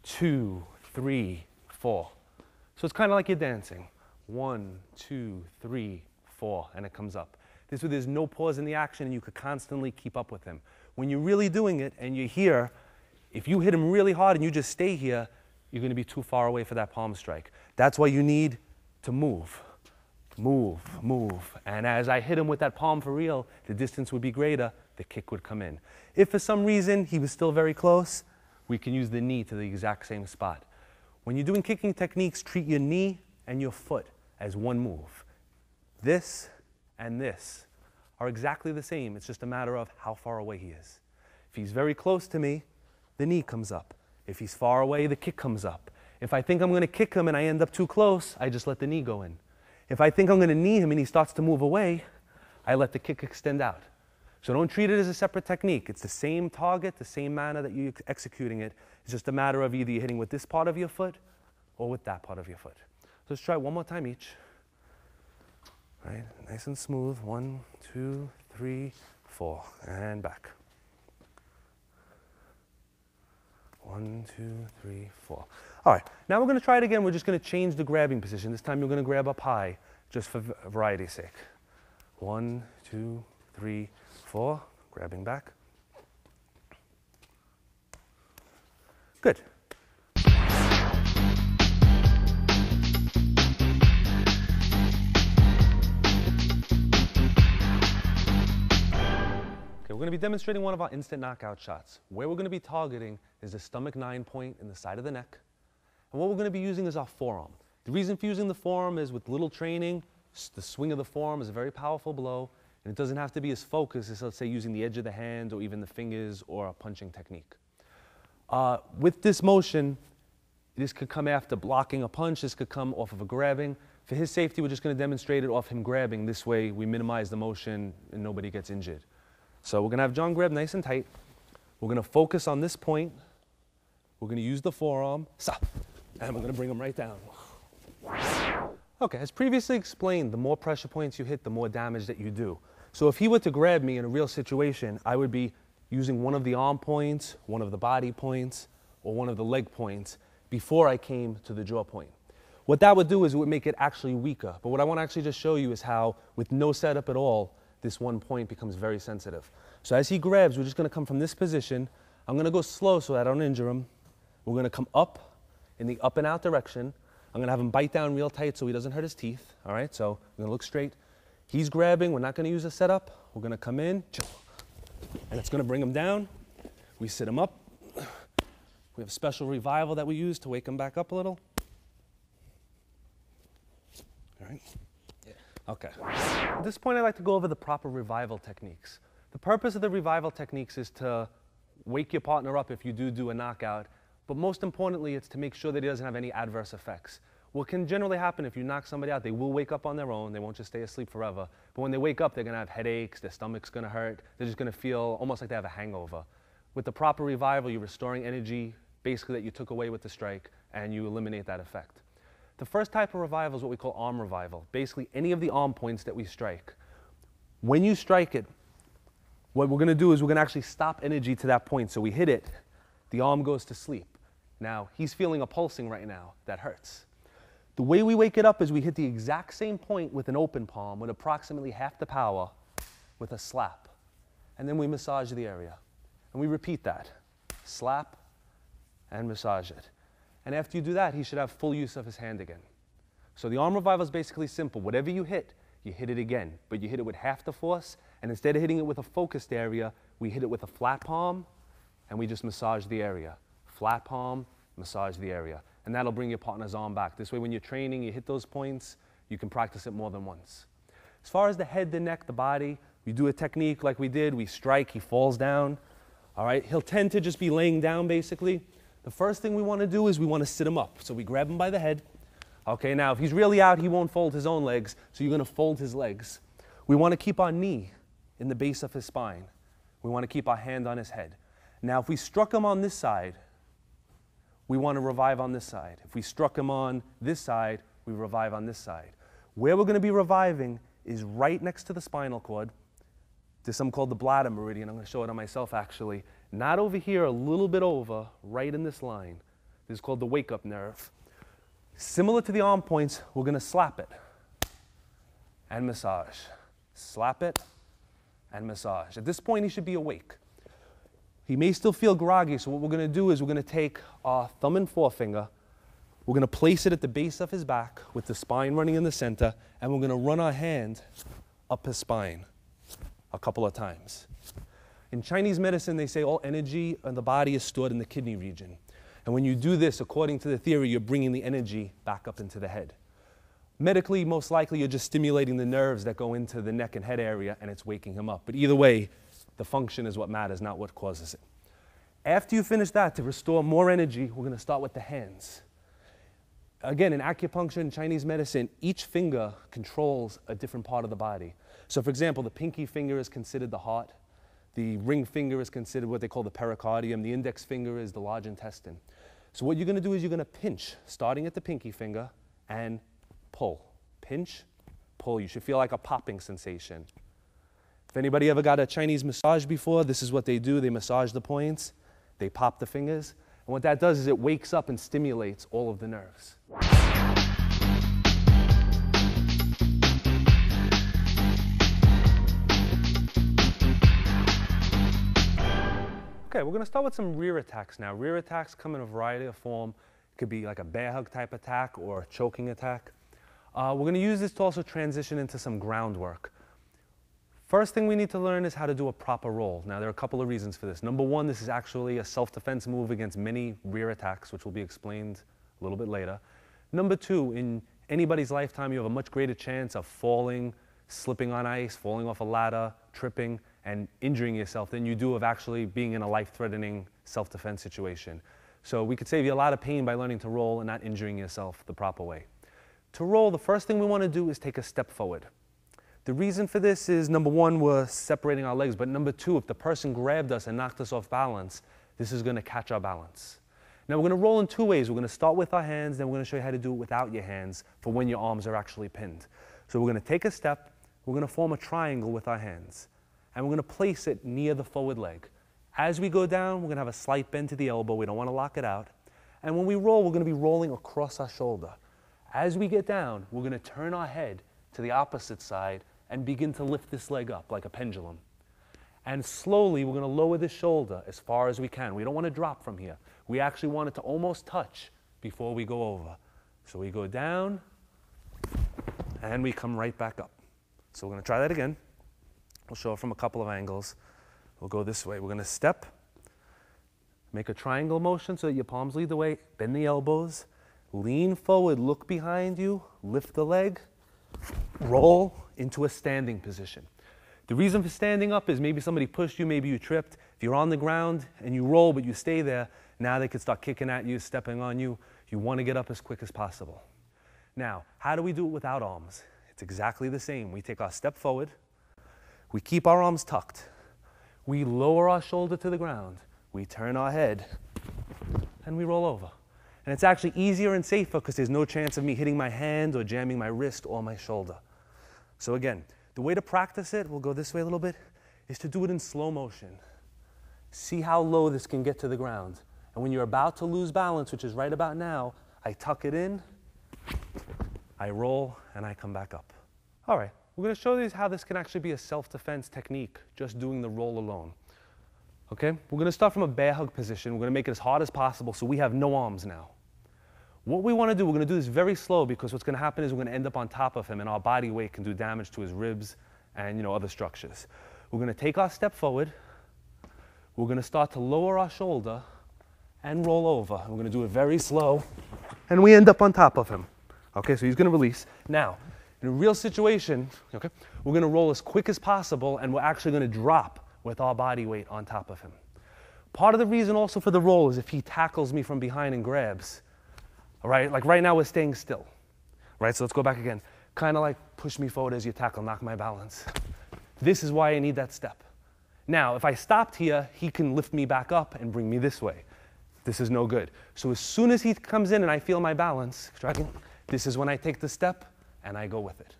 2, 3, 4. So it's kind of like you're dancing. 1, 2, 3, 4, and it comes up. This way there's no pause in the action and you could constantly keep up with him. When you're really doing it and you're here, if you hit him really hard and you just stay here, you're going to be too far away for that palm strike. That's why you need to move. Move, move. And as I hit him with that palm for real, the distance would be greater, the kick would come in. If for some reason he was still very close, we can use the knee to the exact same spot. When you're doing kicking techniques, treat your knee and your foot as one move. This and this are exactly the same. It's just a matter of how far away he is. If he's very close to me, the knee comes up. If he's far away, the kick comes up. If I think I'm going to kick him and I end up too close, I just let the knee go in. If I think I'm going to knee him and he starts to move away, I let the kick extend out. So don't treat it as a separate technique. It's the same target, the same manner that you're executing it. It's just a matter of either you're hitting with this part of your foot or with that part of your foot. So let's try one more time each. Right, nice and smooth. 1, 2, 3, 4, and back. 1, 2, 3, 4. All right, now we're going to try it again. We're just going to change the grabbing position. This time you're going to grab up high, just for variety's sake. 1, 2, 3, 4. Grabbing back. Good. We're going to be demonstrating one of our instant knockout shots. Where we're going to be targeting is the stomach 9 point in the side of the neck. And what we're going to be using is our forearm. The reason for using the forearm is with little training, the swing of the forearm is a very powerful blow, and it doesn't have to be as focused as, let's say, using the edge of the hand or even the fingers or a punching technique. With this motion, this could come after blocking a punch, this could come off of a grabbing. For his safety, we're just going to demonstrate it off him grabbing. This way, we minimize the motion and nobody gets injured. So we're going to have John grab nice and tight. We're going to focus on this point. We're going to use the forearm. And we're going to bring him right down. Okay, as previously explained, the more pressure points you hit, the more damage that you do. So if he were to grab me in a real situation, I would be using one of the arm points, one of the body points, or one of the leg points before I came to the jaw point. What that would do is it would make it actually weaker. But what I want to actually just show you is how, with no setup at all, this one point becomes very sensitive. So as he grabs, we're just going to come from this position. I'm going to go slow so I don't injure him. We're going to come up in the up and out direction. I'm going to have him bite down real tight so he doesn't hurt his teeth. All right, so I'm going to look straight. He's grabbing. We're not going to use a setup. We're going to come in, and it's going to bring him down. We sit him up. We have a special revival that we use to wake him back up a little. All right. Okay. At this point, I'd like to go over the proper revival techniques. The purpose of the revival techniques is to wake your partner up if you do a knockout, but most importantly, it's to make sure that he doesn't have any adverse effects. What can generally happen if you knock somebody out, they will wake up on their own, they won't just stay asleep forever, but when they wake up, they're going to have headaches, their stomach's going to hurt, they're just going to feel almost like they have a hangover. With the proper revival, you're restoring energy, basically that you took away with the strike, and you eliminate that effect. The first type of revival is what we call arm revival. Basically, any of the arm points that we strike. When you strike it, what we're going to do is we're going to actually stop energy to that point. So we hit it, the arm goes to sleep. Now, he's feeling a pulsing right now. That hurts. The way we wake it up is we hit the exact same point with an open palm with approximately half the power with a slap. And then we massage the area. And we repeat that. Slap and massage it. And after you do that, he should have full use of his hand again. So the arm revival is basically simple. Whatever you hit it again, but you hit it with half the force, and instead of hitting it with a focused area, we hit it with a flat palm, and we just massage the area. Flat palm, massage the area. And that'll bring your partner's arm back. This way, when you're training, you hit those points, you can practice it more than once. As far as the head, the neck, the body, we do a technique like we did. We strike, he falls down. All right, he'll tend to just be laying down, basically. The first thing we want to do is we want to sit him up. So we grab him by the head. Okay, now if he's really out, he won't fold his own legs, so you're going to fold his legs. We want to keep our knee in the base of his spine. We want to keep our hand on his head. Now, if we struck him on this side, we want to revive on this side. If we struck him on this side, we revive on this side. Where we're going to be reviving is right next to the spinal cord. There's something called the bladder meridian. I'm going to show it on myself, actually. Not over here, a little bit over, right in this line. This is called the wake-up nerve. Similar to the arm points, we're going to slap it and massage. Slap it and massage. At this point, he should be awake. He may still feel groggy, so what we're going to do is we're going to take our thumb and forefinger, we're going to place it at the base of his back with the spine running in the center, and we're going to run our hand up his spine a couple of times. In Chinese medicine, they say all energy in the body is stored in the kidney region. And when you do this, according to the theory, you're bringing the energy back up into the head. Medically, most likely, you're just stimulating the nerves that go into the neck and head area, and it's waking him up. But either way, the function is what matters, not what causes it. After you finish that, to restore more energy, we're going to start with the hands. Again, in acupuncture and Chinese medicine, each finger controls a different part of the body. So, for example, the pinky finger is considered the heart. The ring finger is considered what they call the pericardium. The index finger is the large intestine. So what you're going to do is you're going to pinch, starting at the pinky finger, and pull. Pinch, pull. You should feel like a popping sensation. If anybody ever got a Chinese massage before, this is what they do. They massage the points. They pop the fingers. And what that does is it wakes up and stimulates all of the nerves. Okay, we're going to start with some rear attacks now. Rear attacks come in a variety of form. It could be like a bear hug type attack or a choking attack. We're going to use this to also transition into some groundwork. First thing we need to learn is how to do a proper roll. Now, there are a couple of reasons for this. Number one, this is actually a self-defense move against many rear attacks, which will be explained a little bit later. Number two, in anybody's lifetime, you have a much greater chance of falling, slipping on ice, falling off a ladder, tripping, and injuring yourself than you do of actually being in a life-threatening self-defense situation. So we could save you a lot of pain by learning to roll and not injuring yourself the proper way. To roll, the first thing we want to do is take a step forward. The reason for this is, number one, we're separating our legs, but number two, if the person grabbed us and knocked us off balance, this is going to catch our balance. Now, we're going to roll in two ways. We're going to start with our hands, then we're going to show you how to do it without your hands for when your arms are actually pinned. So we're going to take a step, we're going to form a triangle with our hands, and we're going to place it near the forward leg. As we go down, we're going to have a slight bend to the elbow. We don't want to lock it out. And when we roll, we're going to be rolling across our shoulder. As we get down, we're going to turn our head to the opposite side and begin to lift this leg up like a pendulum. And slowly, we're going to lower the shoulder as far as we can. We don't want to drop from here. We actually want it to almost touch before we go over. So we go down, and we come right back up. So we're going to try that again. We'll show it from a couple of angles. We'll go this way. We're going to step, make a triangle motion so that your palms lead the way, bend the elbows, lean forward, look behind you, lift the leg, roll into a standing position. The reason for standing up is maybe somebody pushed you, maybe you tripped. If you're on the ground and you roll but you stay there, now they could start kicking at you, stepping on you. You want to get up as quick as possible. Now, how do we do it without arms? It's exactly the same. We take our step forward, we keep our arms tucked, we lower our shoulder to the ground, we turn our head, and we roll over. And it's actually easier and safer because there's no chance of me hitting my hand or jamming my wrist or my shoulder. So again, the way to practice it, we'll go this way a little bit, is to do it in slow motion. See how low this can get to the ground. And when you're about to lose balance, which is right about now, I tuck it in, I roll, and I come back up. All right, we're going to show you how this can actually be a self-defense technique, just doing the roll alone. Okay? We're going to start from a bear hug position. We're going to make it as hard as possible so we have no arms now. What we want to do, we're going to do this very slow because what's going to happen is we're going to end up on top of him and our body weight can do damage to his ribs and other structures. We're going to take our step forward. We're going to start to lower our shoulder and roll over. We're going to do it very slow and we end up on top of him. Okay, so he's going to release. Now, in a real situation, okay, we're going to roll as quick as possible and we're actually going to drop with our body weight on top of him. Part of the reason also for the roll is if he tackles me from behind and grabs. All right, like right now we're staying still. Right, so let's go back again. Kind of like push me forward as you tackle, knock my balance. This is why I need that step. Now, if I stopped here, he can lift me back up and bring me this way. This is no good. So as soon as he comes in and I feel my balance, this is when I take the step and I go with it.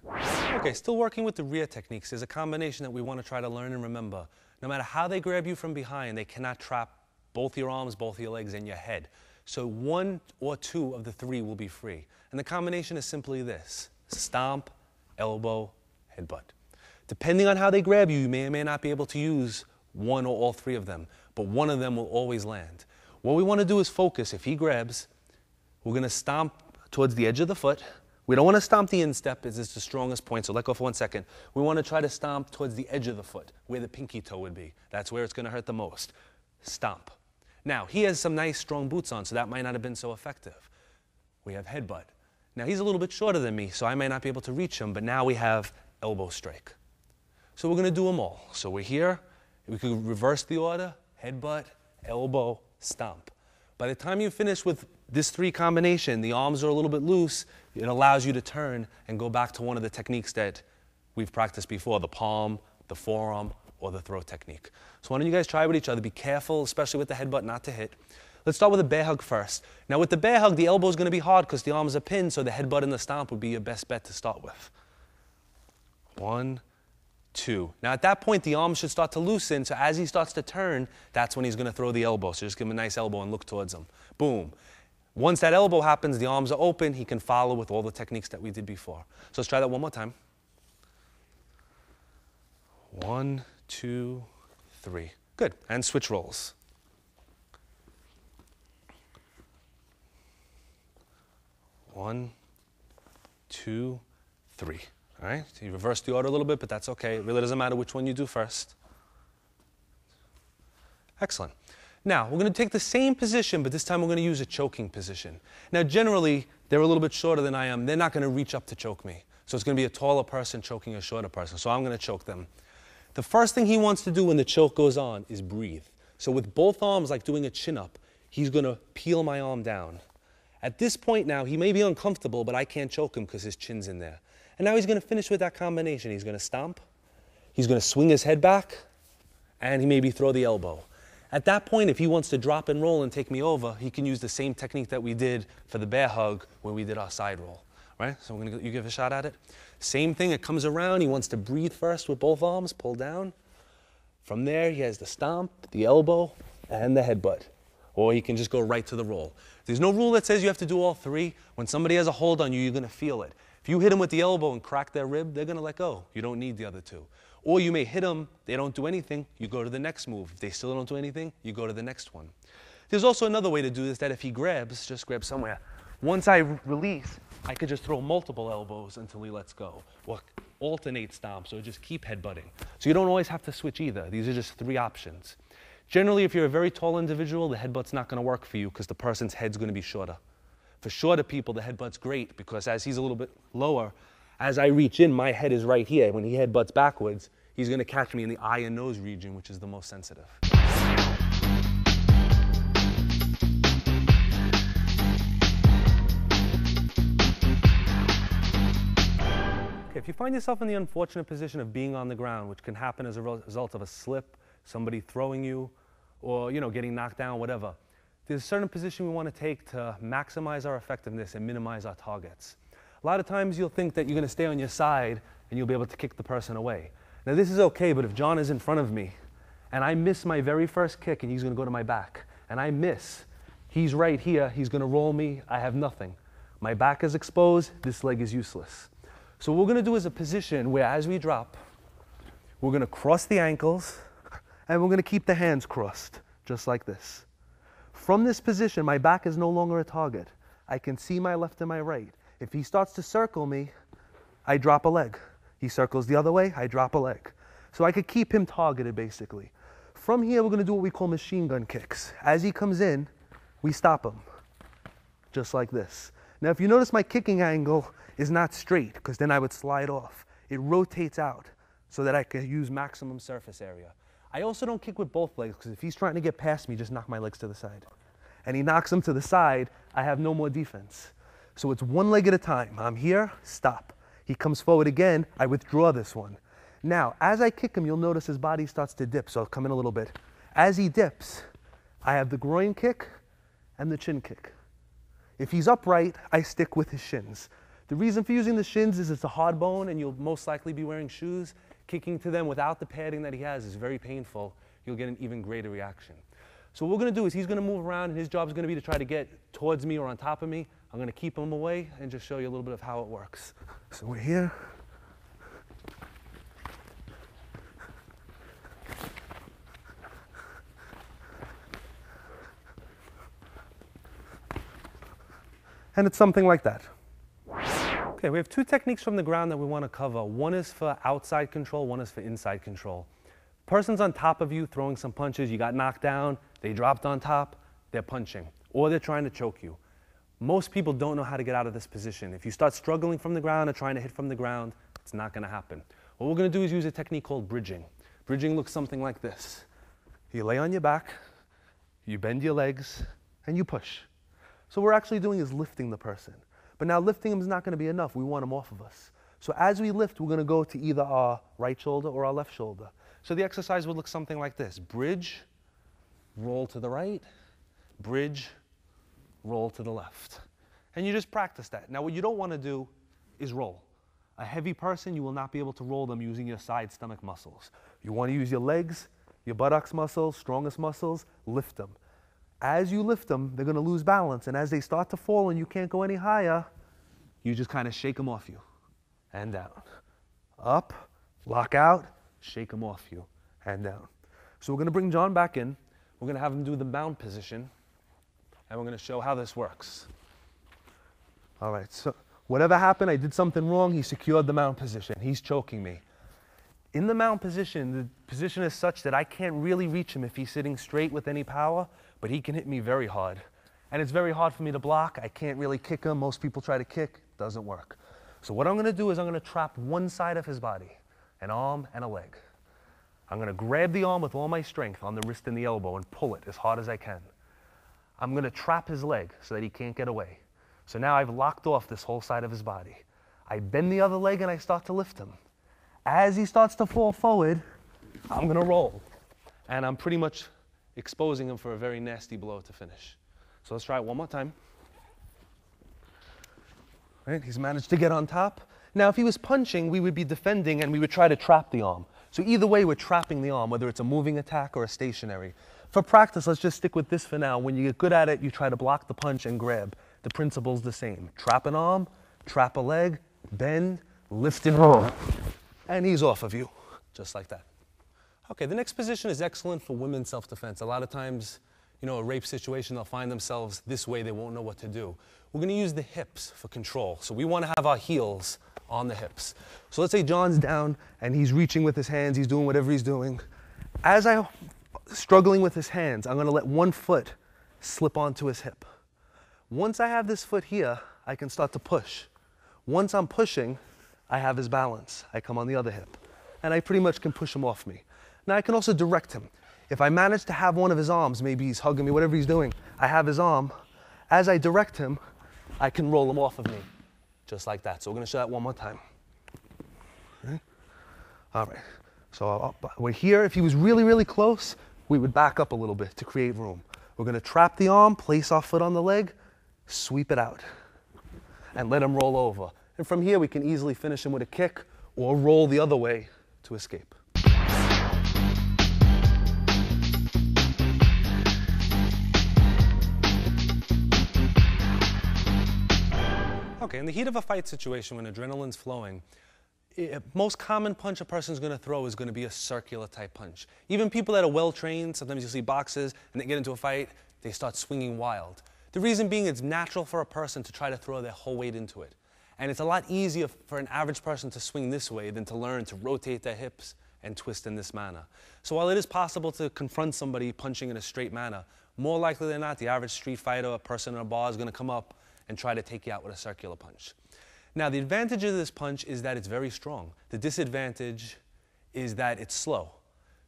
Okay, still working with the rear techniques. There's a combination that we want to try to learn and remember. No matter how they grab you from behind, they cannot trap both your arms, both your legs, and your head. So one or two of the three will be free. And the combination is simply this: stomp, elbow, headbutt. Depending on how they grab you, you may or may not be able to use one or all three of them, but one of them will always land. What we want to do is focus. If he grabs, we're going to stomp towards the edge of the foot. We don't want to stomp the instep, as it's the strongest point, so let go for 1 second. We want to try to stomp towards the edge of the foot, where the pinky toe would be. That's where it's going to hurt the most. Stomp. Now, he has some nice strong boots on, so that might not have been so effective. We have headbutt. Now, he's a little bit shorter than me, so I may not be able to reach him, but now we have elbow strike. So we're going to do them all. So we're here. We could reverse the order: headbutt, elbow, stomp. By the time you finish with this three combination, the arms are a little bit loose. It allows you to turn and go back to one of the techniques that we've practiced before: the palm, the forearm, or the throw technique. So why don't you guys try with each other? Be careful, especially with the headbutt, not to hit. Let's start with a bear hug first. Now with the bear hug, the elbow is going to be hard because the arms are pinned, so the headbutt and the stomp would be your best bet to start with. 1, 2. Now at that point, the arms should start to loosen, so as he starts to turn, that's when he's going to throw the elbow. So just give him a nice elbow and look towards him. Boom. Once that elbow happens, the arms are open, he can follow with all the techniques that we did before. So let's try that one more time. 1, 2, 3. Good. And switch rolls. 1, 2, 3. All right? So you reverse the order a little bit, but that's okay. It really doesn't matter which one you do first. Excellent. Now, we're going to take the same position, but this time we're going to use a choking position. Now, generally, they're a little bit shorter than I am. They're not going to reach up to choke me. So it's going to be a taller person choking a shorter person. So I'm going to choke them. The first thing he wants to do when the choke goes on is breathe. So with both arms, like doing a chin-up, he's going to peel my arm down. At this point now, he may be uncomfortable, but I can't choke him because his chin's in there. And now he's going to finish with that combination. He's going to stomp, he's going to swing his head back, and he maybe throw the elbow. At that point, if he wants to drop and roll and take me over, he can use the same technique that we did for the bear hug when we did our side roll. Right? So you give a shot at it. Same thing, it comes around. He wants to breathe first with both arms, pull down. From there, he has the stomp, the elbow, and the headbutt. Or he can just go right to the roll. There's no rule that says you have to do all three. When somebody has a hold on you, you're going to feel it. If you hit them with the elbow and crack their rib, they're going to let go. You don't need the other two. Or you may hit them, they don't do anything, you go to the next move. If they still don't do anything, you go to the next one. There's also another way to do this, that if he grabs, just grab somewhere. Once I release, I could just throw multiple elbows until he lets go. Or alternate stomps, or just keep headbutting. So you don't always have to switch either. These are just three options. Generally, if you're a very tall individual, the headbutt's not going to work for you because the person's head's going to be shorter. For shorter people, the headbutt's great because as he's a little bit lower, as I reach in, my head is right here. When he headbutts backwards, he's going to catch me in the eye and nose region, which is the most sensitive. If you find yourself in the unfortunate position of being on the ground, which can happen as a result of a slip, somebody throwing you, or getting knocked down, whatever, there's a certain position we want to take to maximize our effectiveness and minimize our targets. A lot of times you'll think that you're going to stay on your side and you'll be able to kick the person away. Now this is okay, but if John is in front of me and I miss my very first kick and he's going to go to my back, and I miss, he's right here, he's going to roll me, I have nothing. My back is exposed, this leg is useless. So what we're going to do is a position where as we drop, we're going to cross the ankles And we're going to keep the hands crossed, just like this. From this position, my back is no longer a target. I can see my left and my right. If he starts to circle me, I drop a leg. He circles the other way, I drop a leg. So I could keep him targeted, basically. From here, we're going to do what we call machine gun kicks. As he comes in, we stop him, just like this. Now, if you notice, my kicking angle is not straight, because then I would slide off. It rotates out so that I can use maximum surface area. I also don't kick with both legs, because if he's trying to get past me, just knock my legs to the side. And he knocks them to the side, I have no more defense. So it's one leg at a time. I'm here, stop. He comes forward again, I withdraw this one. Now, as I kick him, you'll notice his body starts to dip, so I'll come in a little bit. As he dips, I have the groin kick and the chin kick. If he's upright, I stick with his shins. The reason for using the shins is it's a hard bone and you'll most likely be wearing shoes. Kicking to them without the padding that he has is very painful. You'll get an even greater reaction. So what we're going to do is he's going to move around and his job is going to be to try to get towards me or on top of me. I'm going to keep him away and just show you a little bit of how it works. So we're here. And it's something like that. Okay, we have two techniques from the ground that we want to cover. One is for outside control, one is for inside control. Person's on top of you throwing some punches, you got knocked down, they dropped on top, they're punching, or they're trying to choke you. Most people don't know how to get out of this position. If you start struggling from the ground or trying to hit from the ground, it's not going to happen. What we're going to do is use a technique called bridging. Bridging looks something like this. You lay on your back, you bend your legs, and you push. So what we're actually doing is lifting the person. But now lifting him is not going to be enough. We want him off of us. So as we lift, we're going to go to either our right shoulder or our left shoulder. So the exercise would look something like this. Bridge, roll to the right, bridge, roll to the left. And you just practice that. Now what you don't want to do is roll. A heavy person, you will not be able to roll them using your side stomach muscles. You want to use your legs, your buttocks muscles, strongest muscles, lift them. As you lift them, they're going to lose balance. And as they start to fall and you can't go any higher, you just kind of shake them off you and down. Up, lock out, shake them off you and down. So we're going to bring John back in. We're going to have him do the mount position. And we're going to show how this works. All right, so whatever happened, I did something wrong. He secured the mount position. He's choking me. In the mount position, the position is such that I can't really reach him if he's sitting straight with any power, but he can hit me very hard. And it's very hard for me to block. I can't really kick him. Most people try to kick. Doesn't work. So what I'm going to do is I'm going to trap one side of his body, an arm and a leg. I'm going to grab the arm with all my strength on the wrist and the elbow and pull it as hard as I can. I'm going to trap his leg so that he can't get away. So now I've locked off this whole side of his body. I bend the other leg and I start to lift him. As he starts to fall forward, I'm going to roll. And I'm pretty much exposing him for a very nasty blow to finish. So let's try it one more time. Right, he's managed to get on top. Now, if he was punching, we would be defending and we would try to trap the arm. So either way, we're trapping the arm, whether it's a moving attack or a stationary. For practice, let's just stick with this for now. When you get good at it, you try to block the punch and grab. The principle's the same. Trap an arm, trap a leg, bend, lift and roll. And he's off of you, just like that. Okay, the next position is excellent for women's self-defense. A lot of times, you know, a rape situation, they'll find themselves this way, they won't know what to do. We're going to use the hips for control. So we want to have our heels on the hips. So let's say John's down and he's reaching with his hands, he's doing whatever he's doing. As I'm struggling with his hands, I'm going to let one foot slip onto his hip. Once I have this foot here, I can start to push. Once I'm pushing, I have his balance. I come on the other hip. And I pretty much can push him off me. Now I can also direct him. If I manage to have one of his arms, maybe he's hugging me, whatever he's doing, I have his arm. As I direct him, I can roll him off of me, just like that. So we're going to show that one more time. Okay. All right. So we're here. If he was really, really close, we would back up a little bit to create room. We're going to trap the arm, place our foot on the leg, sweep it out, and let him roll over. And from here, we can easily finish him with a kick or roll the other way to escape. Okay, in the heat of a fight situation when adrenaline's flowing, Most common punch a person's going to throw is going to be a circular type punch. Even people that are well trained, sometimes you see boxers and they get into a fight, they start swinging wild. The reason being it's natural for a person to try to throw their whole weight into it. And it's a lot easier for an average person to swing this way than to learn to rotate their hips and twist in this manner. So while it is possible to confront somebody punching in a straight manner, more likely than not, the average street fighter or person in a bar is going to come up and try to take you out with a circular punch. Now, the advantage of this punch is that it's very strong. The disadvantage is that it's slow.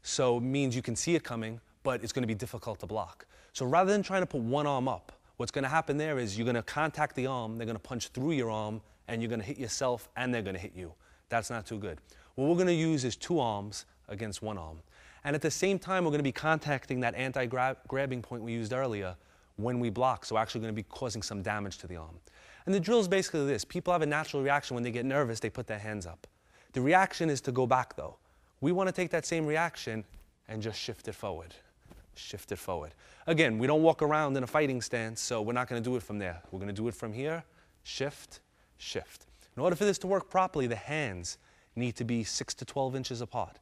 So it means you can see it coming, but it's going to be difficult to block. So rather than trying to put one arm up, what's going to happen there is you're going to contact the arm, they're going to punch through your arm, and you're going to hit yourself, and they're going to hit you. That's not too good. What we're going to use is 2 arms against 1 arm. And at the same time, we're going to be contacting that anti-grabbing point we used earlier when we block, so we're actually going to be causing some damage to the arm. And the drill is basically this. People have a natural reaction when they get nervous, they put their hands up. The reaction is to go back, though. We want to take that same reaction and just shift it forward. Shift it forward. Again, we don't walk around in a fighting stance, so we're not going to do it from there. We're going to do it from here, shift, shift. In order for this to work properly, the hands need to be 6 to 12 inches apart.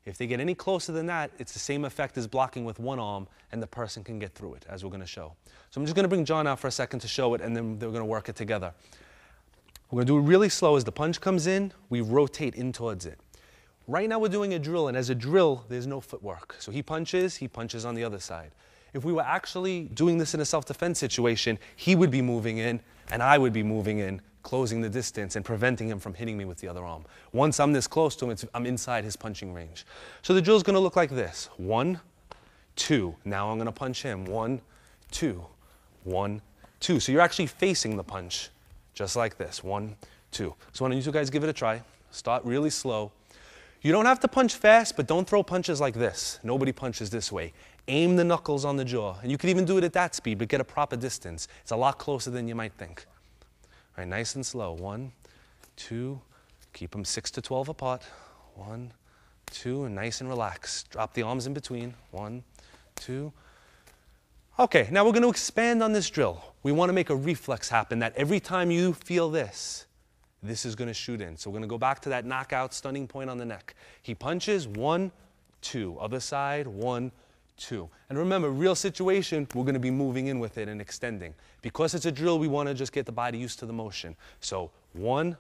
If they get any closer than that, it's the same effect as blocking with one arm, and the person can get through it, as we're going to show. So I'm just going to bring John out for a second to show it, and then we're going to work it together. We're going to do it really slow. As the punch comes in, we rotate in towards it. Right now we're doing a drill, and as a drill, there's no footwork. So he punches on the other side. If we were actually doing this in a self-defense situation, he would be moving in, and I would be moving in, closing the distance and preventing him from hitting me with the other arm. Once I'm this close to him, I'm inside his punching range. So the drill's going to look like this. 1, 2. Now I'm going to punch him. 1, 2. 1, 2. So you're actually facing the punch, just like this. 1, 2. So why don't you two guys give it a try. Start really slow. You don't have to punch fast, but don't throw punches like this. Nobody punches this way. Aim the knuckles on the jaw. And you could even do it at that speed, but get a proper distance. It's a lot closer than you might think. All right, nice and slow. 1, 2. Keep them 6 to 12 apart. 1, 2, and nice and relaxed. Drop the arms in between. 1, 2. Okay, now we're going to expand on this drill. We want to make a reflex happen that every time you feel this is going to shoot in. So we're going to go back to that knockout stunning point on the neck. He punches. 1, 2. Other side. 1, 2. And remember, real situation, we're going to be moving in with it and extending. Because it's a drill, we want to just get the body used to the motion. So 1,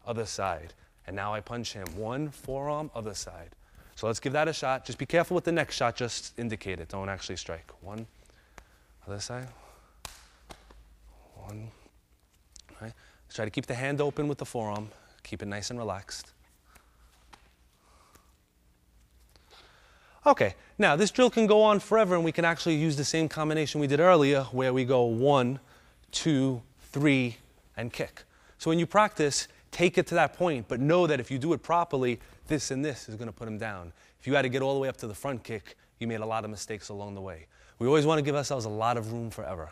other side. And now I punch him. 1, forearm, other side. So let's give that a shot. Just be careful with the next shot. Just indicate it. Don't actually strike. 1, other side. 1. All right. Let's try to keep the hand open with the forearm. Keep it nice and relaxed. Okay, now this drill can go on forever, and we can actually use the same combination we did earlier where we go 1, 2, 3, and kick. So when you practice, take it to that point, but know that if you do it properly, this and this is going to put him down. If you had to get all the way up to the front kick, you made a lot of mistakes along the way. We always want to give ourselves a lot of room for error.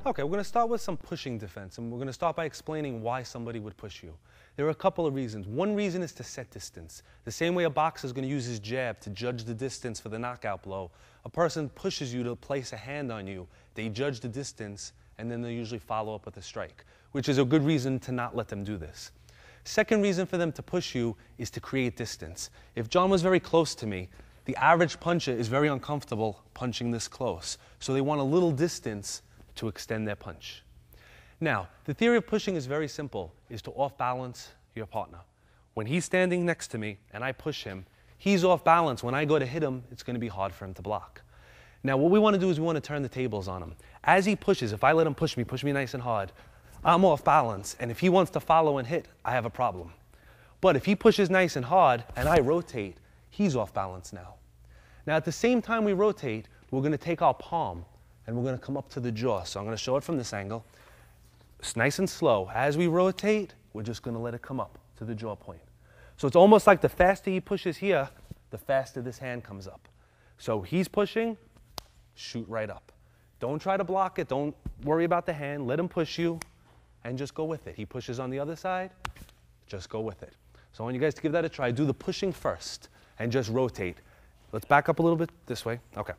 Okay, we're going to start with some pushing defense, and we're going to start by explaining why somebody would push you. There are a couple of reasons. One reason is to set distance. The same way a boxer is going to use his jab to judge the distance for the knockout blow, a person pushes you to place a hand on you, they judge the distance, and then they usually follow up with a strike, which is a good reason to not let them do this. Second reason for them to push you is to create distance. If John was very close to me, the average puncher is very uncomfortable punching this close, so they want a little distance to extend their punch. Now, the theory of pushing is very simple, is to off-balance your partner. When he's standing next to me and I push him, he's off balance. When I go to hit him, it's going to be hard for him to block. Now, what we want to do is we want to turn the tables on him. As he pushes, if I let him push me nice and hard, I'm off balance. And if he wants to follow and hit, I have a problem. But if he pushes nice and hard and I rotate, he's off balance now. Now, at the same time we rotate, we're going to take our palm and we're going to come up to the jaw. So I'm going to show it from this angle. It's nice and slow. As we rotate, we're just going to let it come up to the jaw point. So it's almost like the faster he pushes here, the faster this hand comes up. So he's pushing, shoot right up. Don't try to block it. Don't worry about the hand. Let him push you and just go with it. He pushes on the other side, just go with it. So I want you guys to give that a try. Do the pushing first and just rotate. Let's back up a little bit this way. Okay.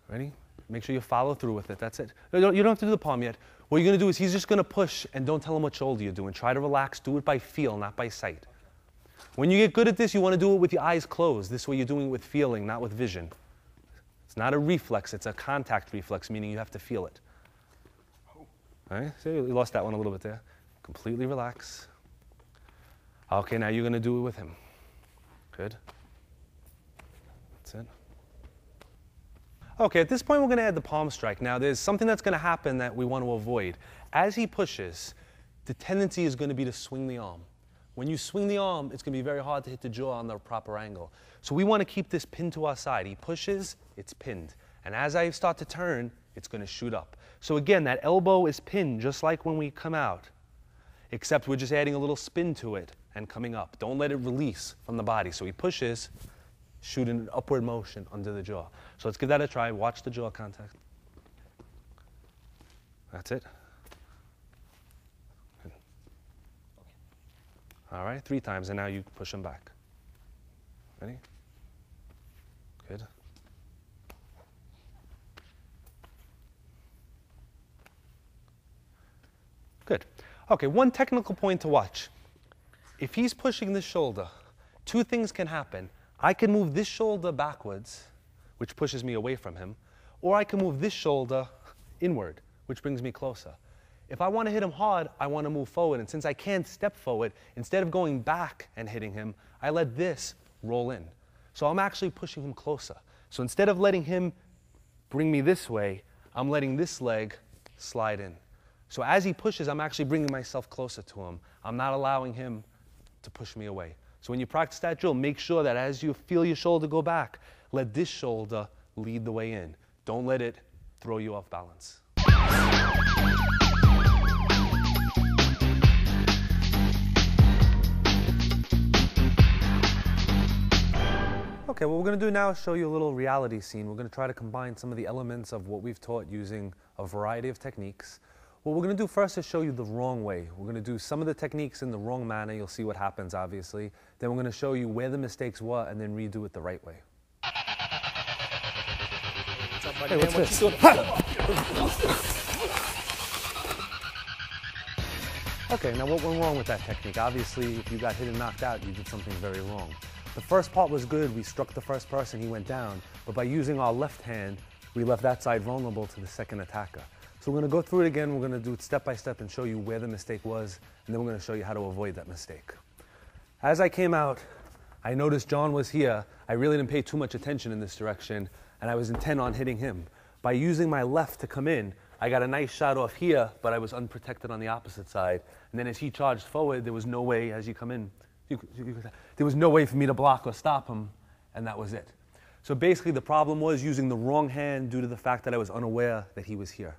Ready? Make sure you follow through with it. That's it. You don't have to do the palm yet. What you're going to do is he's just going to push, and don't tell him what shoulder you're doing. Try to relax. Do it by feel, not by sight. When you get good at this, you want to do it with your eyes closed. This way you're doing it with feeling, not with vision. It's not a reflex. It's a contact reflex, meaning you have to feel it. All right? So you lost that one a little bit there. Completely relax. Okay, now you're going to do it with him. Good. That's it. Okay, at this point we're going to add the palm strike. Now there's something that's going to happen that we want to avoid. As he pushes, the tendency is going to be to swing the arm. When you swing the arm, it's going to be very hard to hit the jaw on the proper angle. So we want to keep this pinned to our side. He pushes, it's pinned. And as I start to turn, it's going to shoot up. So again, that elbow is pinned just like when we come out, except we're just adding a little spin to it and coming up. Don't let it release from the body. So he pushes, shoot in an upward motion under the jaw. So let's give that a try. Watch the jaw contact. That's it. Good. All right, 3 times, and now you push him back. Ready? Good. Good. Okay, one technical point to watch. If he's pushing this shoulder, 2 things can happen. I can move this shoulder backwards, which pushes me away from him, or I can move this shoulder inward, which brings me closer. If I want to hit him hard, I want to move forward, and since I can't step forward, instead of going back and hitting him, I let this roll in. So I'm actually pushing him closer. So instead of letting him bring me this way, I'm letting this leg slide in. So as he pushes, I'm actually bringing myself closer to him. I'm not allowing him to push me away. So when you practice that drill, make sure that as you feel your shoulder go back, let this shoulder lead the way in. Don't let it throw you off balance. Okay, what we're going to do now is show you a little reality scene. We're going to try to combine some of the elements of what we've taught using a variety of techniques. What we're going to do first is show you the wrong way. We're going to do some of the techniques in the wrong manner. You'll see what happens, obviously. Then we're going to show you where the mistakes were and then redo it the right way. Hey, what's this? Okay, now what went wrong with that technique? Obviously, if you got hit and knocked out, you did something very wrong. The first part was good. We struck the first person, he went down. But by using our left hand, we left that side vulnerable to the second attacker. So we're going to go through it again. We're going to do it step by step and show you where the mistake was, and then we're going to show you how to avoid that mistake. As I came out, I noticed John was here. I really didn't pay too much attention in this direction, and I was intent on hitting him. By using my left to come in, I got a nice shot off here, but I was unprotected on the opposite side. And then as he charged forward, there was no way, as you come in, there was no way for me to block or stop him, and that was it. So basically the problem was using the wrong hand due to the fact that I was unaware that he was here.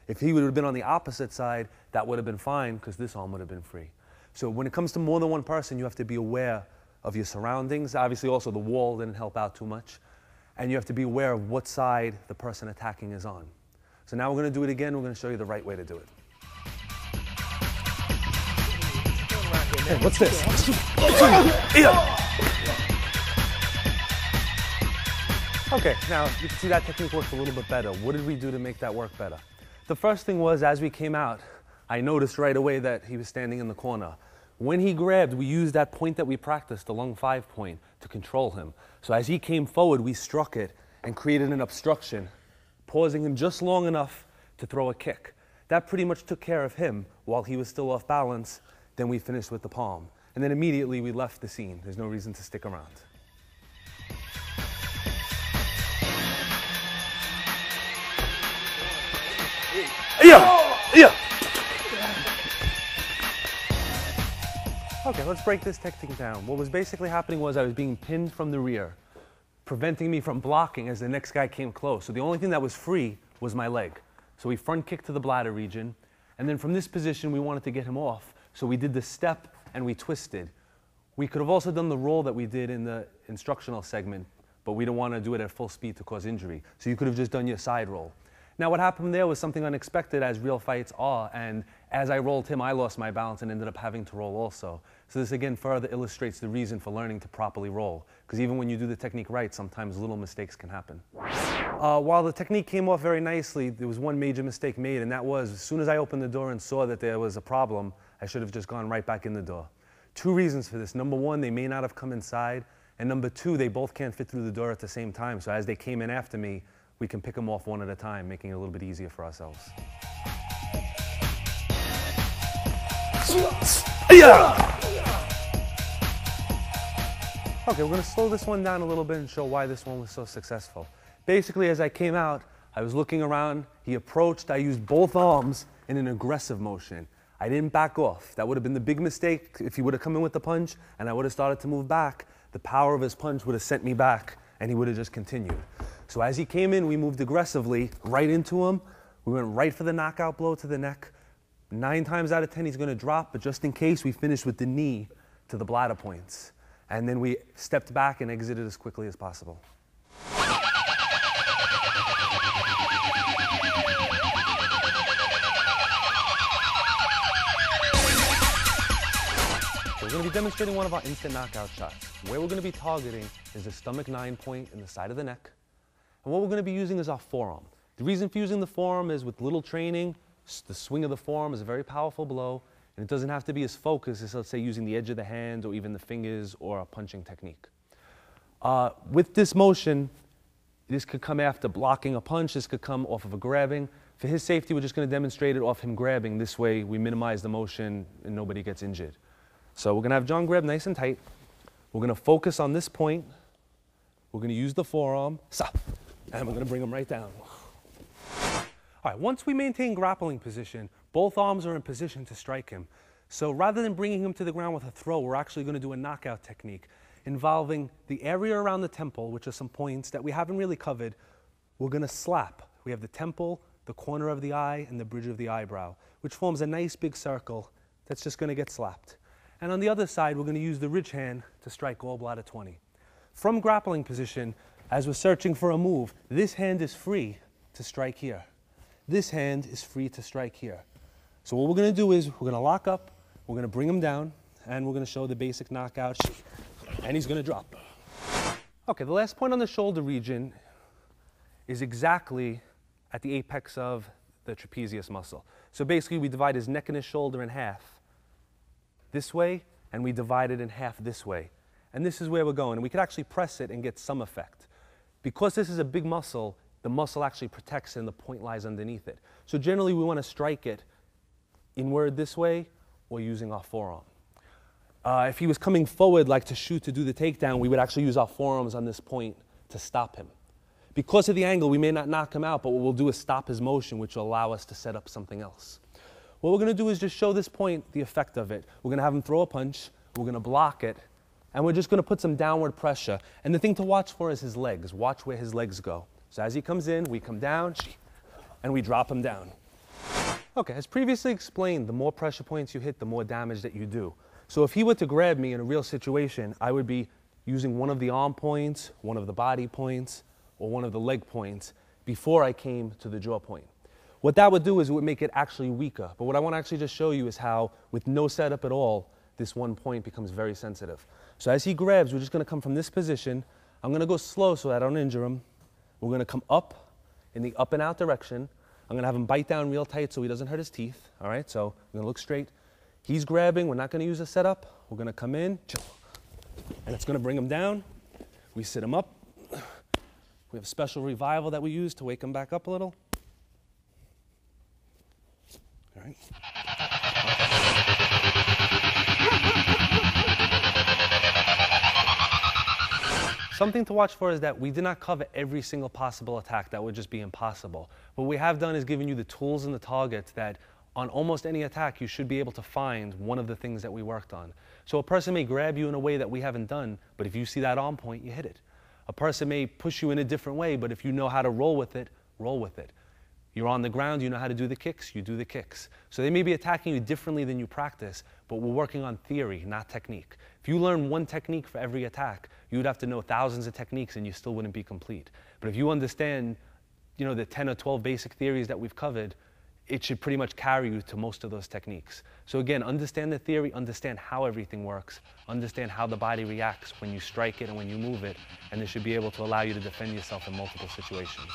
If he would have been on the opposite side, that would have been fine because this arm would have been free. So when it comes to more than one person, you have to be aware of your surroundings. Obviously also the wall didn't help out too much. And you have to be aware of what side the person attacking is on. So now we're going to do it again. We're going to show you the right way to do it. Hey, what's this? Okay, now you can see that technique worked a little bit better. What did we do to make that work better? The first thing was, as we came out, I noticed right away that he was standing in the corner. When he grabbed, we used that point that we practiced, the lung 5 point, to control him. So as he came forward, we struck it and created an obstruction, pausing him just long enough to throw a kick. That pretty much took care of him while he was still off balance. Then we finished with the palm. And then immediately we left the scene. There's no reason to stick around. Yeah. Okay, let's break this technique down. What was basically happening was I was being pinned from the rear, preventing me from blocking as the next guy came close. So the only thing that was free was my leg. So we front kicked to the bladder region, and then from this position we wanted to get him off. So we did the step and we twisted. We could have also done the roll that we did in the instructional segment, but we didn't want to do it at full speed to cause injury. So you could have just done your side roll. Now what happened there was something unexpected, as real fights are, and as I rolled him, I lost my balance and ended up having to roll also. So this again further illustrates the reason for learning to properly roll, because even when you do the technique right, sometimes little mistakes can happen. While the technique came off very nicely, there was one major mistake made, and that was as soon as I opened the door and saw that there was a problem, I should have just gone right back in the door. Two reasons for this. Number one, they may not have come inside, and number two, they both can't fit through the door at the same time. So as they came in after me, we can pick them off one at a time, making it a little bit easier for ourselves. Okay, we're going to slow this one down a little bit and show why this one was so successful. Basically, as I came out, I was looking around, he approached, I used both arms in an aggressive motion. I didn't back off. That would have been the big mistake if he would have come in with the punch and I would have started to move back. The power of his punch would have sent me back and he would have just continued. So as he came in, we moved aggressively right into him. We went right for the knockout blow to the neck. 9 times out of 10, he's going to drop, but just in case, we finished with the knee to the bladder points. And then we stepped back and exited as quickly as possible. We're going to be demonstrating one of our instant knockout shots. Where we're going to be targeting is the stomach 9 point in the side of the neck. And what we're going to be using is our forearm. The reason for using the forearm is with little training, the swing of the forearm is a very powerful blow, and it doesn't have to be as focused as, let's say, using the edge of the hand or even the fingers or a punching technique. With this motion, this could come after blocking a punch, this could come off of a grabbing. For his safety, we're just going to demonstrate it off him grabbing. This way, we minimize the motion and nobody gets injured. So we're going to have John grab nice and tight. We're going to focus on this point. We're going to use the forearm, and we're going to bring him right down. All right, once we maintain grappling position, both arms are in position to strike him. So rather than bringing him to the ground with a throw, we're actually going to do a knockout technique involving the area around the temple, which are some points that we haven't really covered. We're going to slap. We have the temple, the corner of the eye, and the bridge of the eyebrow, which forms a nice big circle that's just going to get slapped. And on the other side, we're going to use the ridge hand to strike gallbladder 20. From grappling position, as we're searching for a move, this hand is free to strike here. This hand is free to strike here. So what we're going to do is we're going to lock up, we're going to bring him down, and we're going to show the basic knockout, and he's going to drop. Okay, the last point on the shoulder region is exactly at the apex of the trapezius muscle. So basically, we divide his neck and his shoulder in half this way, and we divide it in half this way. And this is where we're going. And we could actually press it and get some effect. Because this is a big muscle, the muscle actually protects it and the point lies underneath it. So generally, we want to strike it inward this way or using our forearm. If he was coming forward like to shoot to do the takedown, we would actually use our forearms on this point to stop him. Because of the angle, we may not knock him out, but what we'll do is stop his motion, which will allow us to set up something else. What we're going to do is just show this point the effect of it. We're going to have him throw a punch, we're going to block it, and we're just going to put some downward pressure. And the thing to watch for is his legs. Watch where his legs go. So as he comes in, we come down, and we drop him down. Okay, as previously explained, the more pressure points you hit, the more damage that you do. So if he were to grab me in a real situation, I would be using one of the arm points, one of the body points, or one of the leg points before I came to the jaw point. What that would do is it would make it actually weaker. But what I want to actually just show you is how, with no setup at all, this one point becomes very sensitive. So as he grabs, we're just going to come from this position. I'm going to go slow so I don't injure him. We're going to come up in the up and out direction. I'm going to have him bite down real tight so he doesn't hurt his teeth. All right, so I'm going to look straight. He's grabbing. We're not going to use a setup. We're going to come in, and it's going to bring him down. We sit him up. We have a special revival that we use to wake him back up a little. All right. Something to watch for is that we did not cover every single possible attack. That would just be impossible. What we have done is given you the tools and the targets that on almost any attack you should be able to find one of the things that we worked on. So a person may grab you in a way that we haven't done, but if you see that arm point, you hit it. A person may push you in a different way, but if you know how to roll with it, roll with it. You're on the ground, you know how to do the kicks, you do the kicks. So they may be attacking you differently than you practice, but we're working on theory, not technique. If you learn one technique for every attack, you would have to know thousands of techniques and you still wouldn't be complete. But if you understand, the 10 or 12 basic theories that we've covered, it should pretty much carry you to most of those techniques. So again, understand the theory, understand how everything works, understand how the body reacts when you strike it and when you move it, and this should be able to allow you to defend yourself in multiple situations.